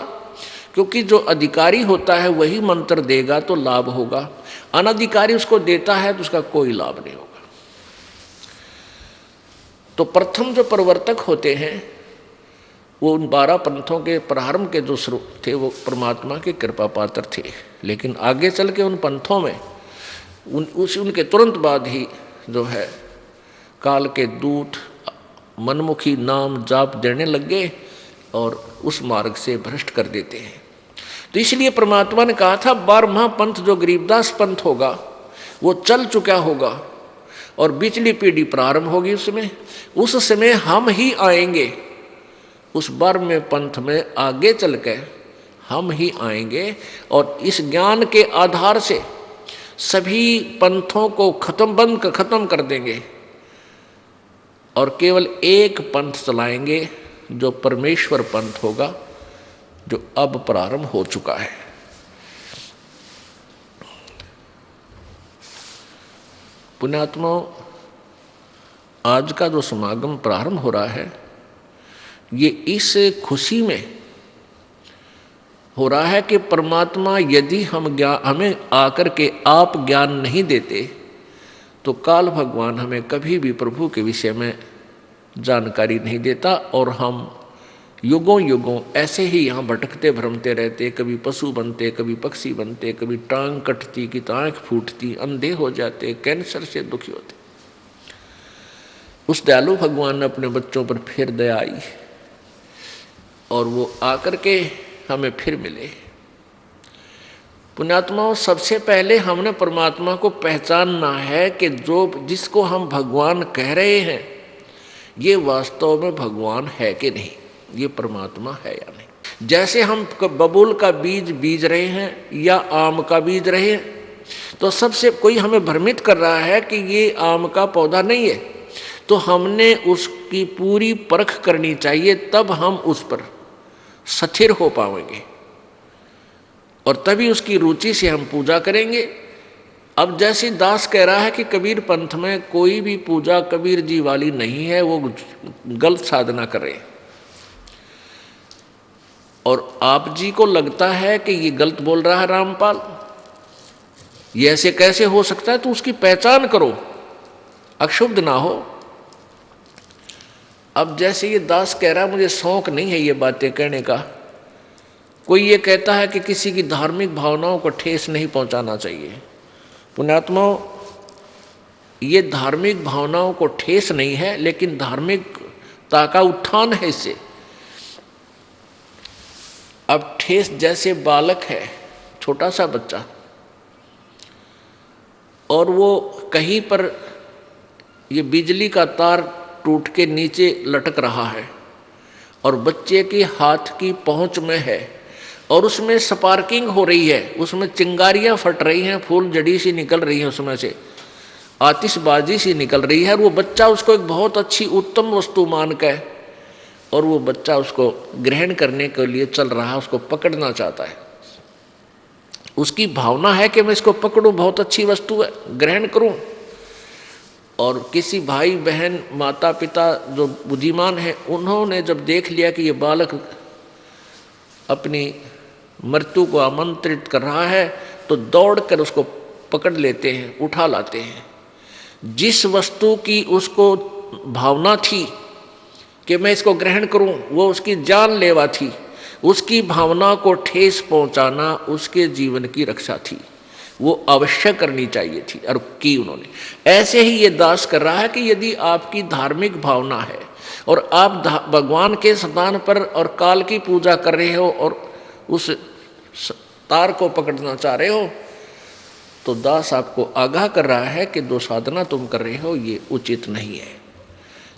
क्योंकि जो अधिकारी होता है वही मंत्र देगा तो लाभ होगा, अनधिकारी उसको देता है तो उसका कोई लाभ नहीं होगा। तो प्रथम जो प्रवर्तक होते हैं वो उन 12 पंथों के प्रारंभ के जो स्रोत थे वो परमात्मा के कृपा पात्र थे। लेकिन आगे चल के उन पंथों में उनके तुरंत बाद ही जो है काल के दूत मनमुखी नाम जाप देने लग गए और उस मार्ग से भ्रष्ट कर देते हैं। तो इसलिए परमात्मा ने कहा था 12वां पंथ जो गरीबदास पंथ होगा वो चल चुका होगा और बिचली पीढ़ी प्रारंभ होगी। उस समय हम ही आएंगे, उस 12वें पंथ में आगे चल के हम ही आएंगे और इस ज्ञान के आधार से सभी पंथों को खत्म कर देंगे और केवल एक पंथ चलाएंगे जो परमेश्वर पंथ होगा, जो अब प्रारंभ हो चुका है। पुण्यात्मा, आज का जो समागम प्रारंभ हो रहा है ये इस खुशी में हो रहा है कि परमात्मा यदि हमें आकर के आप ज्ञान नहीं देते तो काल भगवान हमें कभी भी प्रभु के विषय में जानकारी नहीं देता और हम युगों युगों ऐसे ही यहाँ भटकते भ्रमते रहते, कभी पशु बनते, कभी पक्षी बनते, कभी टांग कटती कि आँख फूटती, अंधे हो जाते, कैंसर से दुखी होते। उस दयालु भगवान ने अपने बच्चों पर फिर दया आई और वो आकर के हमें फिर मिले। पुण्यात्माओं, सबसे पहले हमने परमात्मा को पहचानना है कि जिसको हम भगवान कह रहे हैं ये वास्तव में भगवान है कि नहीं, ये परमात्मा है या नहीं। जैसे हम बबूल का बीज रहे हैं या आम का बीज रहे हैं, तो सबसे कोई हमें भ्रमित कर रहा है कि ये आम का पौधा नहीं है, तो हमने उसकी पूरी परख करनी चाहिए, तब हम उस पर स्थिर हो पाएंगे और तभी उसकी रुचि से हम पूजा करेंगे। अब जैसे दास कह रहा है कि कबीर पंथ में कोई भी पूजा कबीर जी वाली नहीं है, वो गलत साधना कर रहे हैं, और आप जी को लगता है कि ये गलत बोल रहा है रामपाल, ये ऐसे कैसे हो सकता है, तो उसकी पहचान करो, अक्षुब्ध ना हो। अब जैसे ये दास कह रहा है, मुझे शौक नहीं है ये बातें कहने का। कोई ये कहता है कि किसी की धार्मिक भावनाओं को ठेस नहीं पहुंचाना चाहिए। पुण्यात्माओं, ये धार्मिक भावनाओं को ठेस नहीं है, लेकिन धार्मिकता का उत्थान है इससे। अब ठेस जैसे बालक है, छोटा सा बच्चा, और वो कहीं पर ये बिजली का तार टूट के नीचे लटक रहा है और बच्चे के हाथ की पहुंच में है और उसमें स्पार्किंग हो रही है, उसमें चिंगारियां फट रही हैं, फूल जड़ी सी निकल रही हैं, उसमें से आतिशबाजी सी निकल रही है, और वो बच्चा उसको एक बहुत अच्छी उत्तम वस्तु मान के, और वो बच्चा उसको ग्रहण करने के लिए चल रहा है, उसको पकड़ना चाहता है। उसकी भावना है कि मैं इसको पकड़ूं, बहुत अच्छी वस्तु है, ग्रहण करूं। और किसी भाई बहन माता पिता जो बुद्धिमान हैं, उन्होंने जब देख लिया कि ये बालक अपनी मृत्यु को आमंत्रित कर रहा है, तो दौड़कर उसको पकड़ लेते हैं, उठा लाते हैं। जिस वस्तु की उसको भावना थी कि मैं इसको ग्रहण करूं, वो उसकी जानलेवा थी, उसकी भावना को ठेस पहुंचाना उसके जीवन की रक्षा थी, वो अवश्य करनी चाहिए थी, और की उन्होंने। ऐसे ही ये दास कर रहा है कि यदि आपकी धार्मिक भावना है और आप भगवान के स्थान पर और काल की पूजा कर रहे हो और उस तार को पकड़ना चाह रहे हो, तो दास आपको आगाह कर रहा है कि जो साधना तुम कर रहे हो ये उचित नहीं है।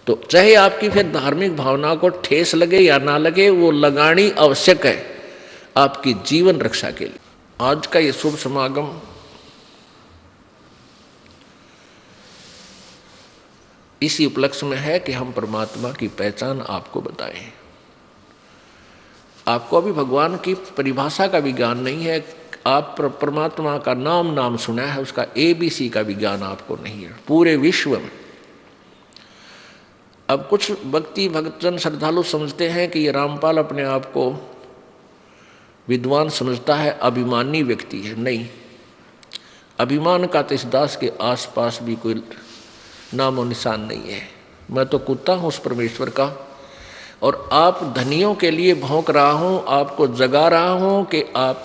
तो चाहे आपकी फिर धार्मिक भावना को ठेस लगे या ना लगे, वो लगानी आवश्यक है आपकी जीवन रक्षा के लिए। आज का ये शुभ समागम इसी उपलक्ष्य में है कि हम परमात्मा की पहचान आपको बताएं। आपको अभी भगवान की परिभाषा का भी ज्ञान नहीं है, आप परमात्मा का नाम सुना है, उसका ABC का भी ज्ञान आपको नहीं है पूरे विश्व में। अब कुछ भक्ति भक्तजन श्रद्धालु समझते हैं कि ये रामपाल अपने आप को विद्वान समझता है, अभिमानी व्यक्ति है। नहीं, अभिमान का तो इस दास के आसपास भी कोई नामो निशान नहीं है। मैं तो कुत्ता हूँ उस परमेश्वर का, और आप धनियों के लिए भौंक रहा हूँ, आपको जगा रहा हूँ कि आप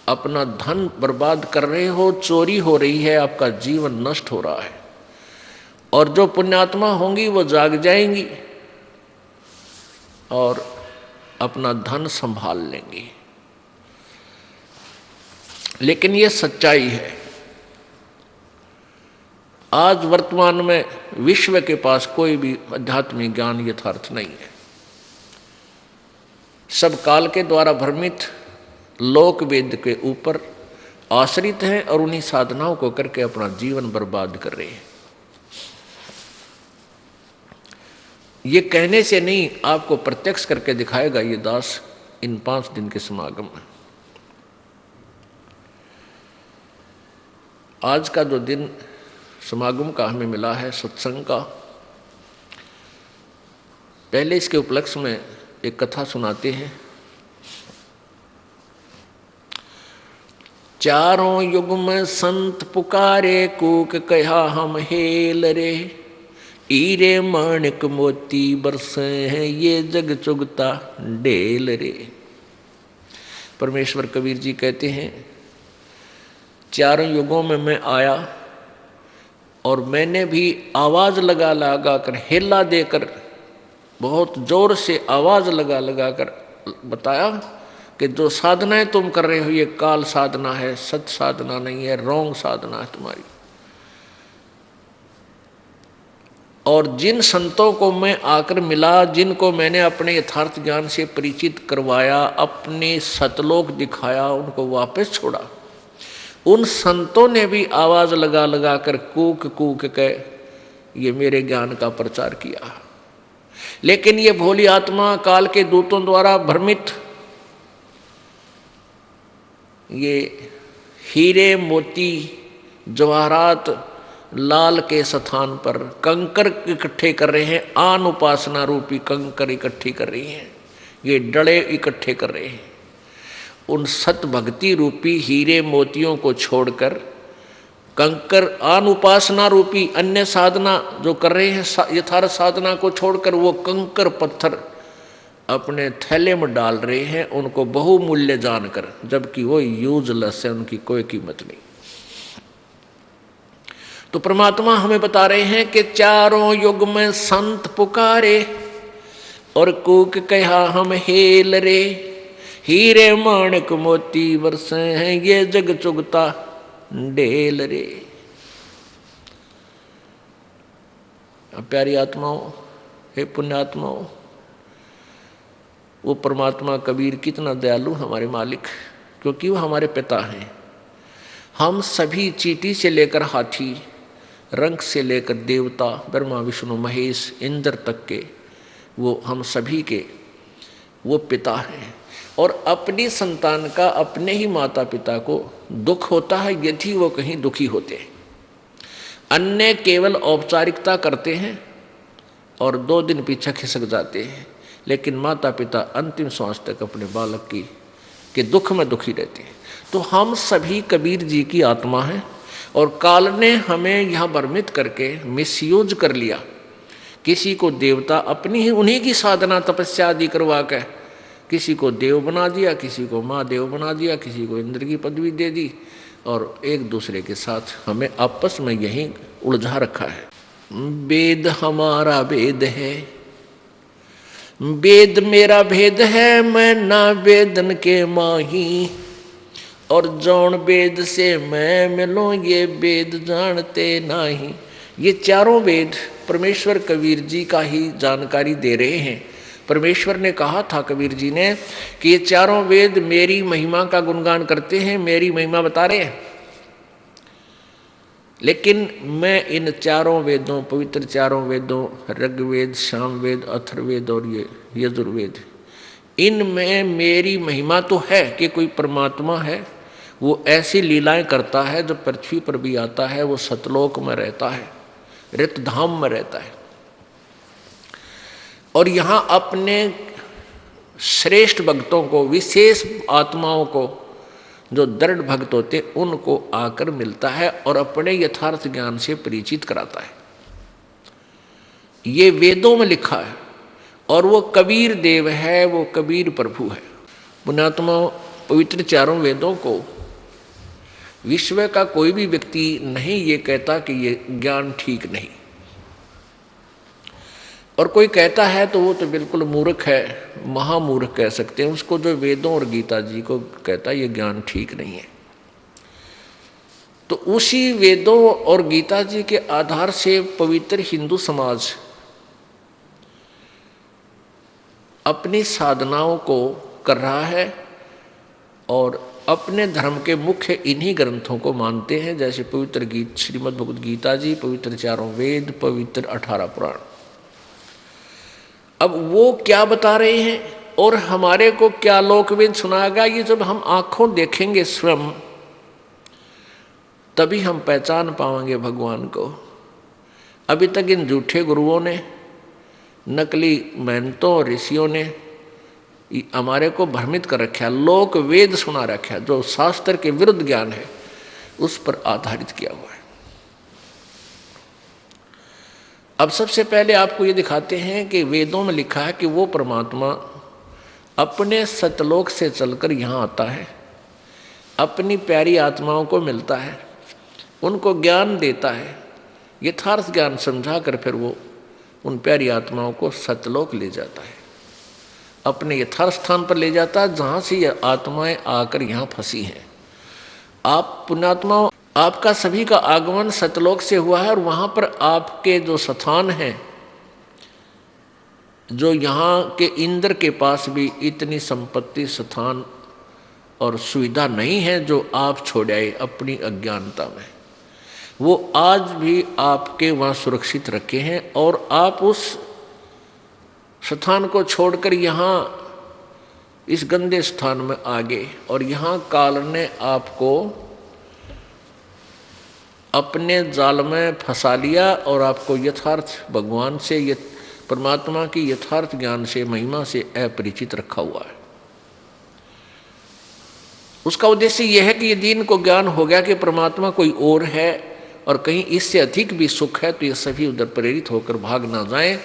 अपना धन बर्बाद कर रहे हो, चोरी हो रही है, आपका जीवन नष्ट हो रहा है। और जो पुण्यात्मा होंगी वो जाग जाएंगी और अपना धन संभाल लेंगी। लेकिन ये सच्चाई है। आज वर्तमान में विश्व के पास कोई भी आध्यात्मिक ज्ञान यथार्थ नहीं है। सब काल के द्वारा भ्रमित लोक वेद के ऊपर आश्रित हैं और उन्हीं साधनाओं को करके अपना जीवन बर्बाद कर रहे हैं। ये कहने से नहीं, आपको प्रत्यक्ष करके दिखाएगा ये दास इन 5 दिन के समागम में। आज का जो दिन समागम का हमें मिला है सत्संग का, पहले इसके उपलक्ष्य में एक कथा सुनाते हैं। चारों युग में संत पुकारे, कूक कहा हम हेल रे, हीरे माणिक मोती बरसे हैं ये जग चुगता ढेल रे। परमेश्वर कबीर जी कहते हैं, चारों युगों में मैं आया और मैंने भी आवाज़ लगा लगा कर, हेला देकर, बहुत ज़ोर से आवाज़ लगा लगा कर बताया कि जो साधनाएं तुम कर रहे हो ये काल साधना है, सत साधना नहीं है, रॉन्ग साधना है तुम्हारी। और जिन संतों को मैं आकर मिला, जिनको मैंने अपने यथार्थ ज्ञान से परिचित करवाया, अपने सतलोक दिखाया, उनको वापस छोड़ा, उन संतों ने भी आवाज लगा लगा कर कूक कूक के ये मेरे ज्ञान का प्रचार किया। लेकिन ये भोली आत्मा काल के दूतों द्वारा भ्रमित, ये हीरे मोती जवाहरात लाल के स्थान पर कंकर इकट्ठे कर रहे हैं, आन उपासना रूपी कंकर इकट्ठी कर रही हैं, ये डड़े इकट्ठे कर रहे हैं। उन सत भक्ति रूपी हीरे मोतियों को छोड़कर कंकर आन उपासना रूपी अन्य साधना जो कर रहे हैं, यथार्थ साधना को छोड़कर वो कंकर पत्थर अपने थैले में डाल रहे हैं, उनको बहुमूल्य जानकर, जबकि वो यूजलेस है, उनकी कोई कीमत नहीं। तो परमात्मा हमें बता रहे हैं कि चारों युग में संत पुकारे और कूक कहा हम हेल रे, हीरे माणक मोती बरसे हैं ये जग चुगता ढेल रे। प्यारी आत्माओं, हे पुण्यात्माओं, वो परमात्मा कबीर कितना दयालु हमारे मालिक, क्योंकि वो हमारे पिता हैं। हम सभी चींटी से लेकर हाथी, रंग से लेकर देवता, ब्रह्मा विष्णु महेश इंद्र तक के वो हम सभी के वो पिता हैं। और अपनी संतान का अपने ही माता पिता को दुख होता है यदि वो कहीं दुखी होते हैं। अन्य केवल औपचारिकता करते हैं और 2 दिन पीछे खिसक जाते हैं, लेकिन माता पिता अंतिम सांस तक अपने बालक के दुख में दुखी रहते हैं। तो हम सभी कबीर जी की आत्मा हैं और काल ने हमें यह भ्रमित करके मिसयूज कर लिया। किसी को देवता अपनी ही उन्हीं की साधना तपस्या आदि करवा के किसी को देव बना दिया, किसी को महादेव बना दिया, किसी को इंद्र की पदवी दे दी, और एक दूसरे के साथ हमें आपस में यही उलझा रखा है। वेद हमारा वेद है, वेद मेरा भेद है, मैं ना वेदन के माही, और जौन वेद से मैं मिलूं ये वेद जानते नाही। ये चारों वेद परमेश्वर कबीर जी का ही जानकारी दे रहे हैं। परमेश्वर ने कहा था कबीर जी ने कि ये चारों वेद मेरी महिमा का गुणगान करते हैं, मेरी महिमा बता रहे हैं, लेकिन मैं इन चारों वेदों, पवित्र चारों वेदों, ऋग्वेद, सामवेद, अथर्ववेद और ये यजुर्वेद, इनमें मेरी महिमा तो है कि कोई परमात्मा है, वो ऐसी लीलाएं करता है, जो पृथ्वी पर भी आता है, वो सतलोक में रहता है, रितधाम में रहता है, और यहाँ अपने श्रेष्ठ भक्तों को, विशेष आत्माओं को, जो दृढ़ भक्त होते उनको आकर मिलता है और अपने यथार्थ ज्ञान से परिचित कराता है। ये वेदों में लिखा है और वो कबीर देव है, वो कबीर प्रभु है। पुण्यात्मा, पवित्र चारों वेदों को विश्व का कोई भी व्यक्ति नहीं ये कहता कि ये ज्ञान ठीक नहीं, और कोई कहता है तो वो तो बिल्कुल मूर्ख है, महामूर्ख कह सकते हैं उसको, जो वेदों और गीता जी को कहता है ये ज्ञान ठीक नहीं है। तो उसी वेदों और गीता जी के आधार से पवित्र हिंदू समाज अपनी साधनाओं को कर रहा है और अपने धर्म के मुख्य इन्हीं ग्रंथों को मानते हैं, जैसे पवित्र गीत, श्रीमद् भगवद गीता जी, पवित्र चारों वेद, पवित्र 18 पुराण। अब वो क्या बता रहे हैं और हमारे को क्या लोकवेद सुनाएगा, ये जब हम आंखों देखेंगे स्वयं, तभी हम पहचान पाएंगे भगवान को। अभी तक इन झूठे गुरुओं ने, नकली महंतों और ऋषियों ने हमारे को भ्रमित कर रखा, लोक वेद सुना रखा, जो शास्त्र के विरुद्ध ज्ञान है उस पर आधारित किया हुआ है। अब सबसे पहले आपको ये दिखाते हैं कि वेदों में लिखा है कि वो परमात्मा अपने सतलोक से चलकर यहाँ आता है, अपनी प्यारी आत्माओं को मिलता है, उनको ज्ञान देता है, यथार्थ ज्ञान समझा कर फिर वो उन प्यारी आत्माओं को सतलोक ले जाता है, अपने यथार्थ स्थान पर ले जाता है जहाँ से ये आत्माएं आकर यहाँ फंसी हैं। आप पुण्यात्माओं, आपका सभी का आगमन सतलोक से हुआ है और वहाँ पर आपके जो स्थान हैं, जो यहाँ के इंद्र के पास भी इतनी संपत्ति, स्थान और सुविधा नहीं है जो आप छोड़ आए अपनी अज्ञानता में, वो आज भी आपके वहाँ सुरक्षित रखे हैं और आप उस स्थान को छोड़कर यहाँ इस गंदे स्थान में आ गए और यहाँ काल ने आपको अपने जाल में फंसा लिया और आपको यथार्थ भगवान से, परमात्मा की यथार्थ ज्ञान से, महिमा से अपरिचित रखा हुआ है। उसका उद्देश्य यह है कि यदि इनको ज्ञान हो गया कि परमात्मा कोई और है और कहीं इससे अधिक भी सुख है, तो ये सभी उधर प्रेरित होकर भाग ना जाएं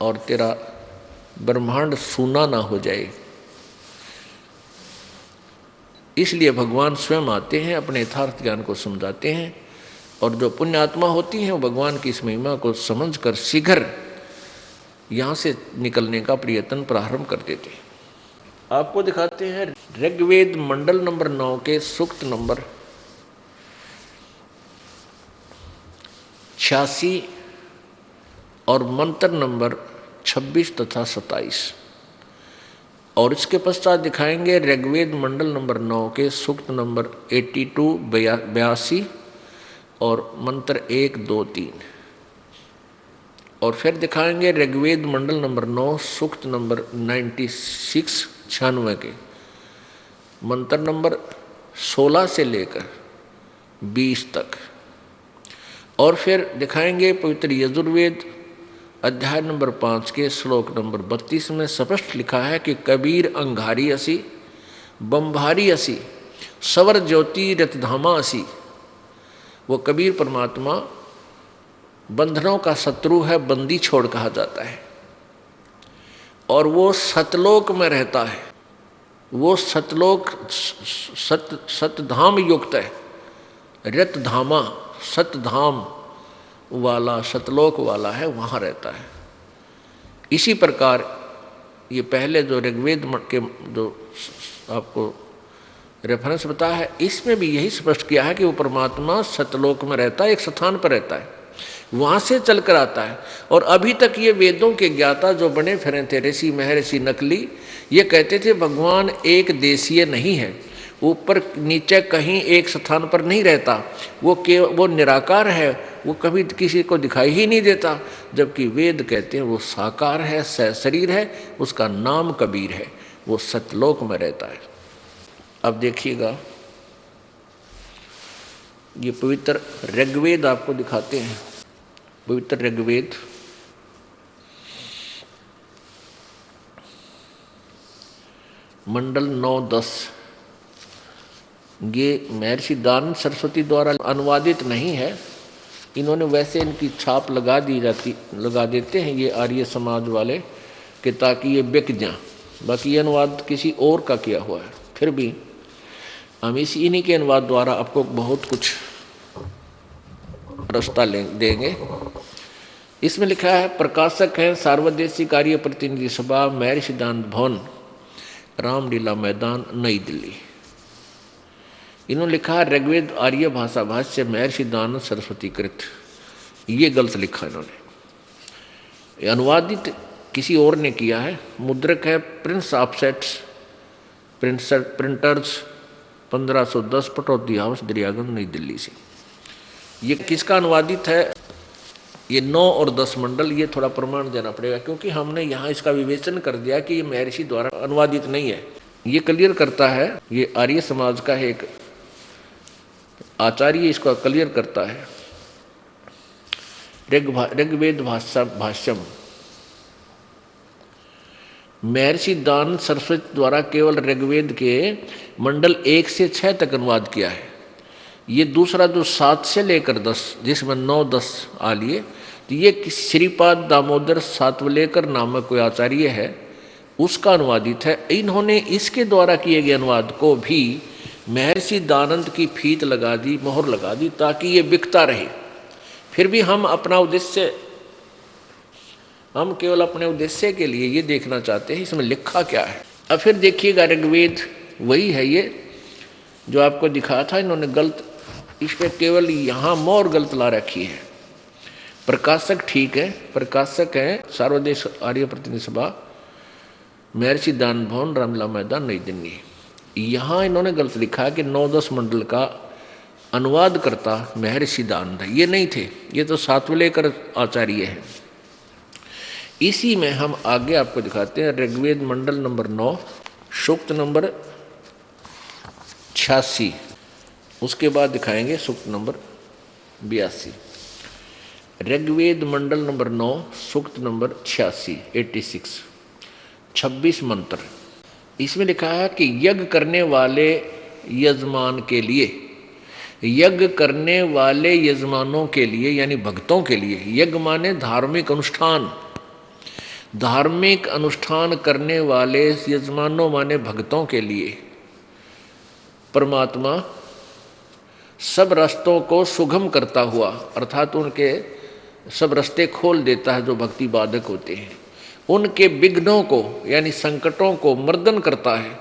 और तेरा ब्रह्मांड सूना ना हो जाए। इसलिए भगवान स्वयं आते हैं, अपने यथार्थ ज्ञान को समझाते हैं, और जो पुण्य आत्मा होती हैं वो भगवान की इस महिमा को समझकर शीघ्र यहाँ से निकलने का प्रयत्न प्रारंभ कर देते हैं। आपको दिखाते हैं ऋग्वेद मंडल नंबर 9 के सूक्त नंबर 86 और मंत्र नंबर 26 तथा 27, और इसके पश्चात दिखाएंगे ऋग्वेद मंडल नंबर 9 के सूक्त नंबर 82 और मंत्र 1, 2, 3, और फिर दिखाएंगे ऋग्वेद मंडल नंबर 9 सूक्त नंबर 96 के मंत्र नंबर 16 से लेकर 20 तक, और फिर दिखाएंगे पवित्र यजुर्वेद अध्याय नंबर 5 के श्लोक नंबर 32 में स्पष्ट लिखा है कि कबीर अंगारी असी, बम्भारी असी, सवर ज्योति रतधामा असी। वो कबीर परमात्मा बंधनों का शत्रु है, बंदी छोड़ कहा जाता है, और वो सतलोक में रहता है। वो सतलोक सतधाम युक्त है, रतधामा सतधाम वाला, सतलोक वाला है, वहाँ रहता है। इसी प्रकार ये पहले जो ऋग्वेद के जो आपको रेफरेंस बताया है, इसमें भी यही स्पष्ट किया है कि वो परमात्मा सतलोक में रहता है, एक स्थान पर रहता है, वहाँ से चलकर आता है। और अभी तक ये वेदों के ज्ञाता जो बने फिरे थे, ऋषि महर्षि नकली, ये कहते थे भगवान एक देशीय नहीं है, ऊपर नीचे कहीं एक स्थान पर नहीं रहता, वो निराकार है, वो कभी किसी को दिखाई ही नहीं देता। जबकि वेद कहते हैं वो साकार है, सशरीर है, उसका नाम कबीर है, वो सतलोक में रहता है। अब देखिएगा ये पवित्र ऋग्वेद आपको दिखाते हैं। पवित्र ऋग्वेद मंडल 9-10, ये महर्षि दानंद सरस्वती द्वारा अनुवादित नहीं है, इन्होंने वैसे इनकी छाप लगा देते हैं ये आर्य समाज वाले कि ताकि ये बिक जाए। बाकी ये अनुवाद किसी और का किया हुआ है, फिर भी हम इन्हीं के अनुवाद द्वारा आपको बहुत कुछ रास्ता देंगे। इसमें लिखा है, प्रकाशक हैं सार्वदेशीय कार्य प्रतिनिधि सभा, महर्षि दानंद भवन, रामलीला मैदान, नई दिल्ली। इन्होंने लिखा है ऋग्वेद आर्य भाषा भाष्य महर्षि दानंद सरस्वती कृत। ये गलत लिखा इन्होंने, अनुवादित किसी और ने किया है। मुद्रक है Prince offsets printers 1510 Pataudi house Daryaganj नई दिल्ली से। ये किसका अनुवादित है? ये 9 और 10 मंडल, ये थोड़ा प्रमाण देना पड़ेगा क्योंकि हमने यहाँ इसका विवेचन कर दिया कि ये महर्षि द्वारा अनुवादित नहीं है। ये क्लियर करता है, ये आर्य समाज का है एक आचार्य, इसका क्लियर करता है। ऋग्वेद भाष्यम महर्षि दानंद सरस्वती द्वारा केवल ऋग्वेद के मंडल 1 से 6 तक अनुवाद किया है। ये दूसरा जो 7 से लेकर 10, जिसमें 9-10 आ लिए, तो ये श्रीपाद दामोदर सातवलेकर नामक कोई आचार्य है, उसका अनुवादित है। इन्होंने इसके द्वारा किए गए अनुवाद को भी महर्षि दानंद की फीत लगा दी, मोहर लगा दी, ताकि ये बिकता रहे। फिर भी हम अपना उद्देश्य, हम केवल अपने उद्देश्य के लिए ये देखना चाहते हैं इसमें लिखा क्या है। अब फिर देखिएगा ऋग्वेद वही है, ये जो आपको दिखाया था इन्होंने गलत, इस पर केवल यहाँ मोहर गलत ला रखी है। प्रकाशक ठीक है, प्रकाशक है सार्वदेश आर्य प्रतिनिधि सभा, महर्षि दानंद भवन, रामलीला मैदान, नई दिल्ली। यहाँ इन्होंने गलत लिखा है कि 9-10 मंडल का अनुवाद करता महर्षि दानंद है, ये नहीं थे, ये तो सातवलेकर आचार्य हैं। इसी में हम आगे आपको दिखाते हैं ऋग्वेद मंडल नंबर 9 सूक्त नंबर 86, उसके बाद दिखाएंगे सूक्त नंबर 82। ऋग्वेद मंडल नंबर 9 सूक्त नंबर 86 86 26 मंत्र। इसमें लिखा है कि यज्ञ करने वाले यजमान के लिए, यज्ञ करने वाले यजमानों के लिए यानी भक्तों के लिए, यज्ञ माने धार्मिक अनुष्ठान, धार्मिक अनुष्ठान करने वाले यजमानों माने भक्तों के लिए परमात्मा सब रास्तों को सुगम करता हुआ, अर्थात उनके सब रास्ते खोल देता है जो भक्ति बाधक होते हैं, उनके विघ्नों को यानी संकटों को मर्दन करता है,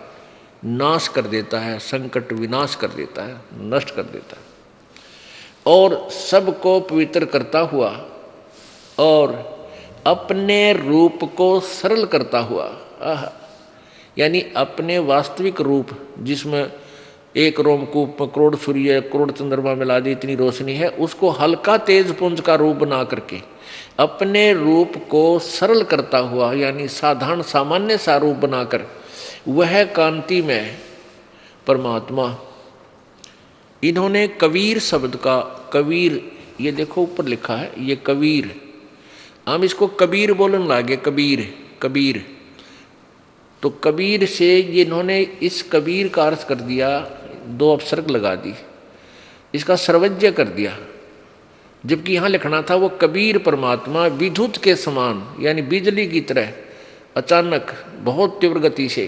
नाश कर देता है, संकट विनाश कर देता है, नष्ट कर देता है, और सबको पवित्र करता हुआ और अपने रूप को सरल करता हुआ, यानी अपने वास्तविक रूप जिसमें एक रोमकूप करोड़ सूर्य करोड़ चंद्रमा मिला दी इतनी रोशनी है, उसको हल्का तेज पुंज का रूप बना करके अपने रूप को सरल करता हुआ यानी साधारण सामान्य सा रूप बनाकर वह कांति में परमात्मा, इन्होंने कबीर शब्द का, कबीर ये देखो ऊपर लिखा है ये कबीर, हम इसको कबीर बोलने लगे, कबीर कबीर, तो कबीर से ये इन्होंने इस कबीर का अर्थ कर दिया, दो अपसर्ग लगा दी, इसका सर्वज्ञ कर दिया, जबकि यहाँ लिखना था वो कबीर परमात्मा विद्युत के समान यानी बिजली की तरह अचानक बहुत तीव्र गति से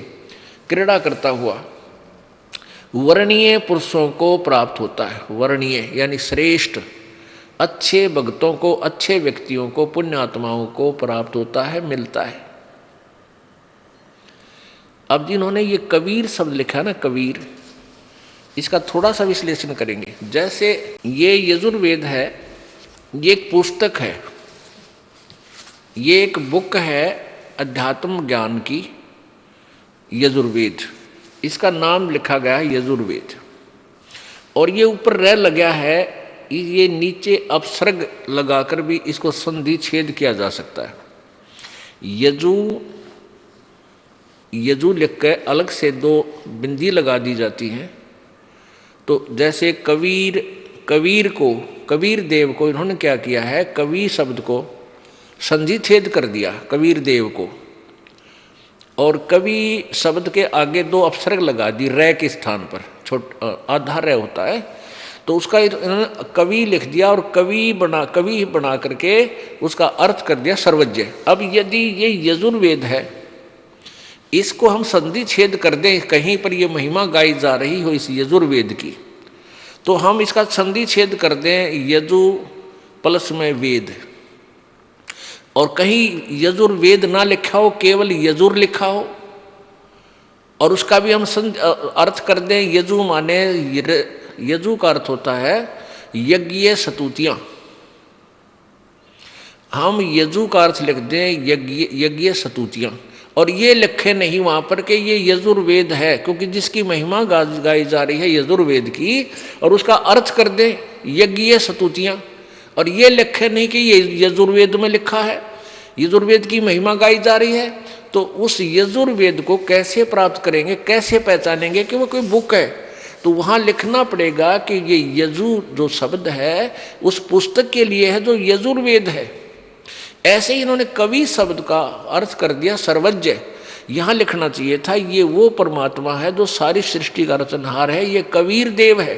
क्रीड़ा करता हुआ वर्णीय पुरुषों को प्राप्त होता है। वर्णीय यानी श्रेष्ठ, अच्छे भक्तों को, अच्छे व्यक्तियों को, पुण्य आत्माओं को प्राप्त होता है, मिलता है। अब जिन्होंने ये कबीर शब्द लिखा ना, कबीर, इसका थोड़ा सा विश्लेषण करेंगे। जैसे ये यजुर्वेद है, ये एक पुस्तक है, ये एक बुक है अध्यात्म ज्ञान की, यजुर्वेद, इसका नाम लिखा गया है यजुर्वेद, और ये ऊपर रह लगा है, ये नीचे अपसर्ग लगाकर भी इसको संधि छेद किया जा सकता है। यजु लिख के अलग से दो बिंदी लगा दी जाती हैं। तो जैसे कबीर को, कबीर देव को इन्होंने क्या किया है, कवि शब्द को संधि छेद कर दिया कबीर देव को, और कवि शब्द के आगे दो अपसर्ग लगा दी रे के स्थान पर, आधा रे होता है, तो उसका इन्होंने कवि लिख दिया और कवि बना करके उसका अर्थ कर दिया सर्वज्ञ। अब यदि ये यजुर्वेद है, इसको हम संधि छेद कर दें, कहीं पर ये महिमा गाई जा रही हो इस यजुर्वेद की, तो हम इसका संधि छेद कर दें यजु प्लस में वेद, और कहीं यजुर्वेद ना लिखा हो, केवल यजुर लिखा हो, और उसका भी हम अर्थ कर दें यजु माने, यजु का अर्थ होता है यज्ञ स्तुतियाँ, हम यजु का अर्थ लिख दें यज्ञ स्तुतियाँ, और ये लिखे नहीं वहाँ पर कि ये यजुर्वेद है, क्योंकि जिसकी महिमा गाई जा रही है यजुर्वेद की, और उसका अर्थ कर दे यज्ञ स्तुतियाँ, और ये लिखे नहीं कि ये यजुर्वेद में लिखा है, यजुर्वेद की महिमा गाई जा रही है, तो उस यजुर्वेद को कैसे प्राप्त करेंगे, कैसे पहचानेंगे कि वो कोई बुक है? तो वहाँ लिखना पड़ेगा कि ये यजु जो शब्द है उस पुस्तक के लिए है जो यजुर्वेद है। ऐसे ही इन्होंने कवि शब्द का अर्थ कर दिया सर्वज्ञ। यहाँ लिखना चाहिए था ये वो परमात्मा है जो सारी सृष्टि का रचनहार है, ये कबीर देव है।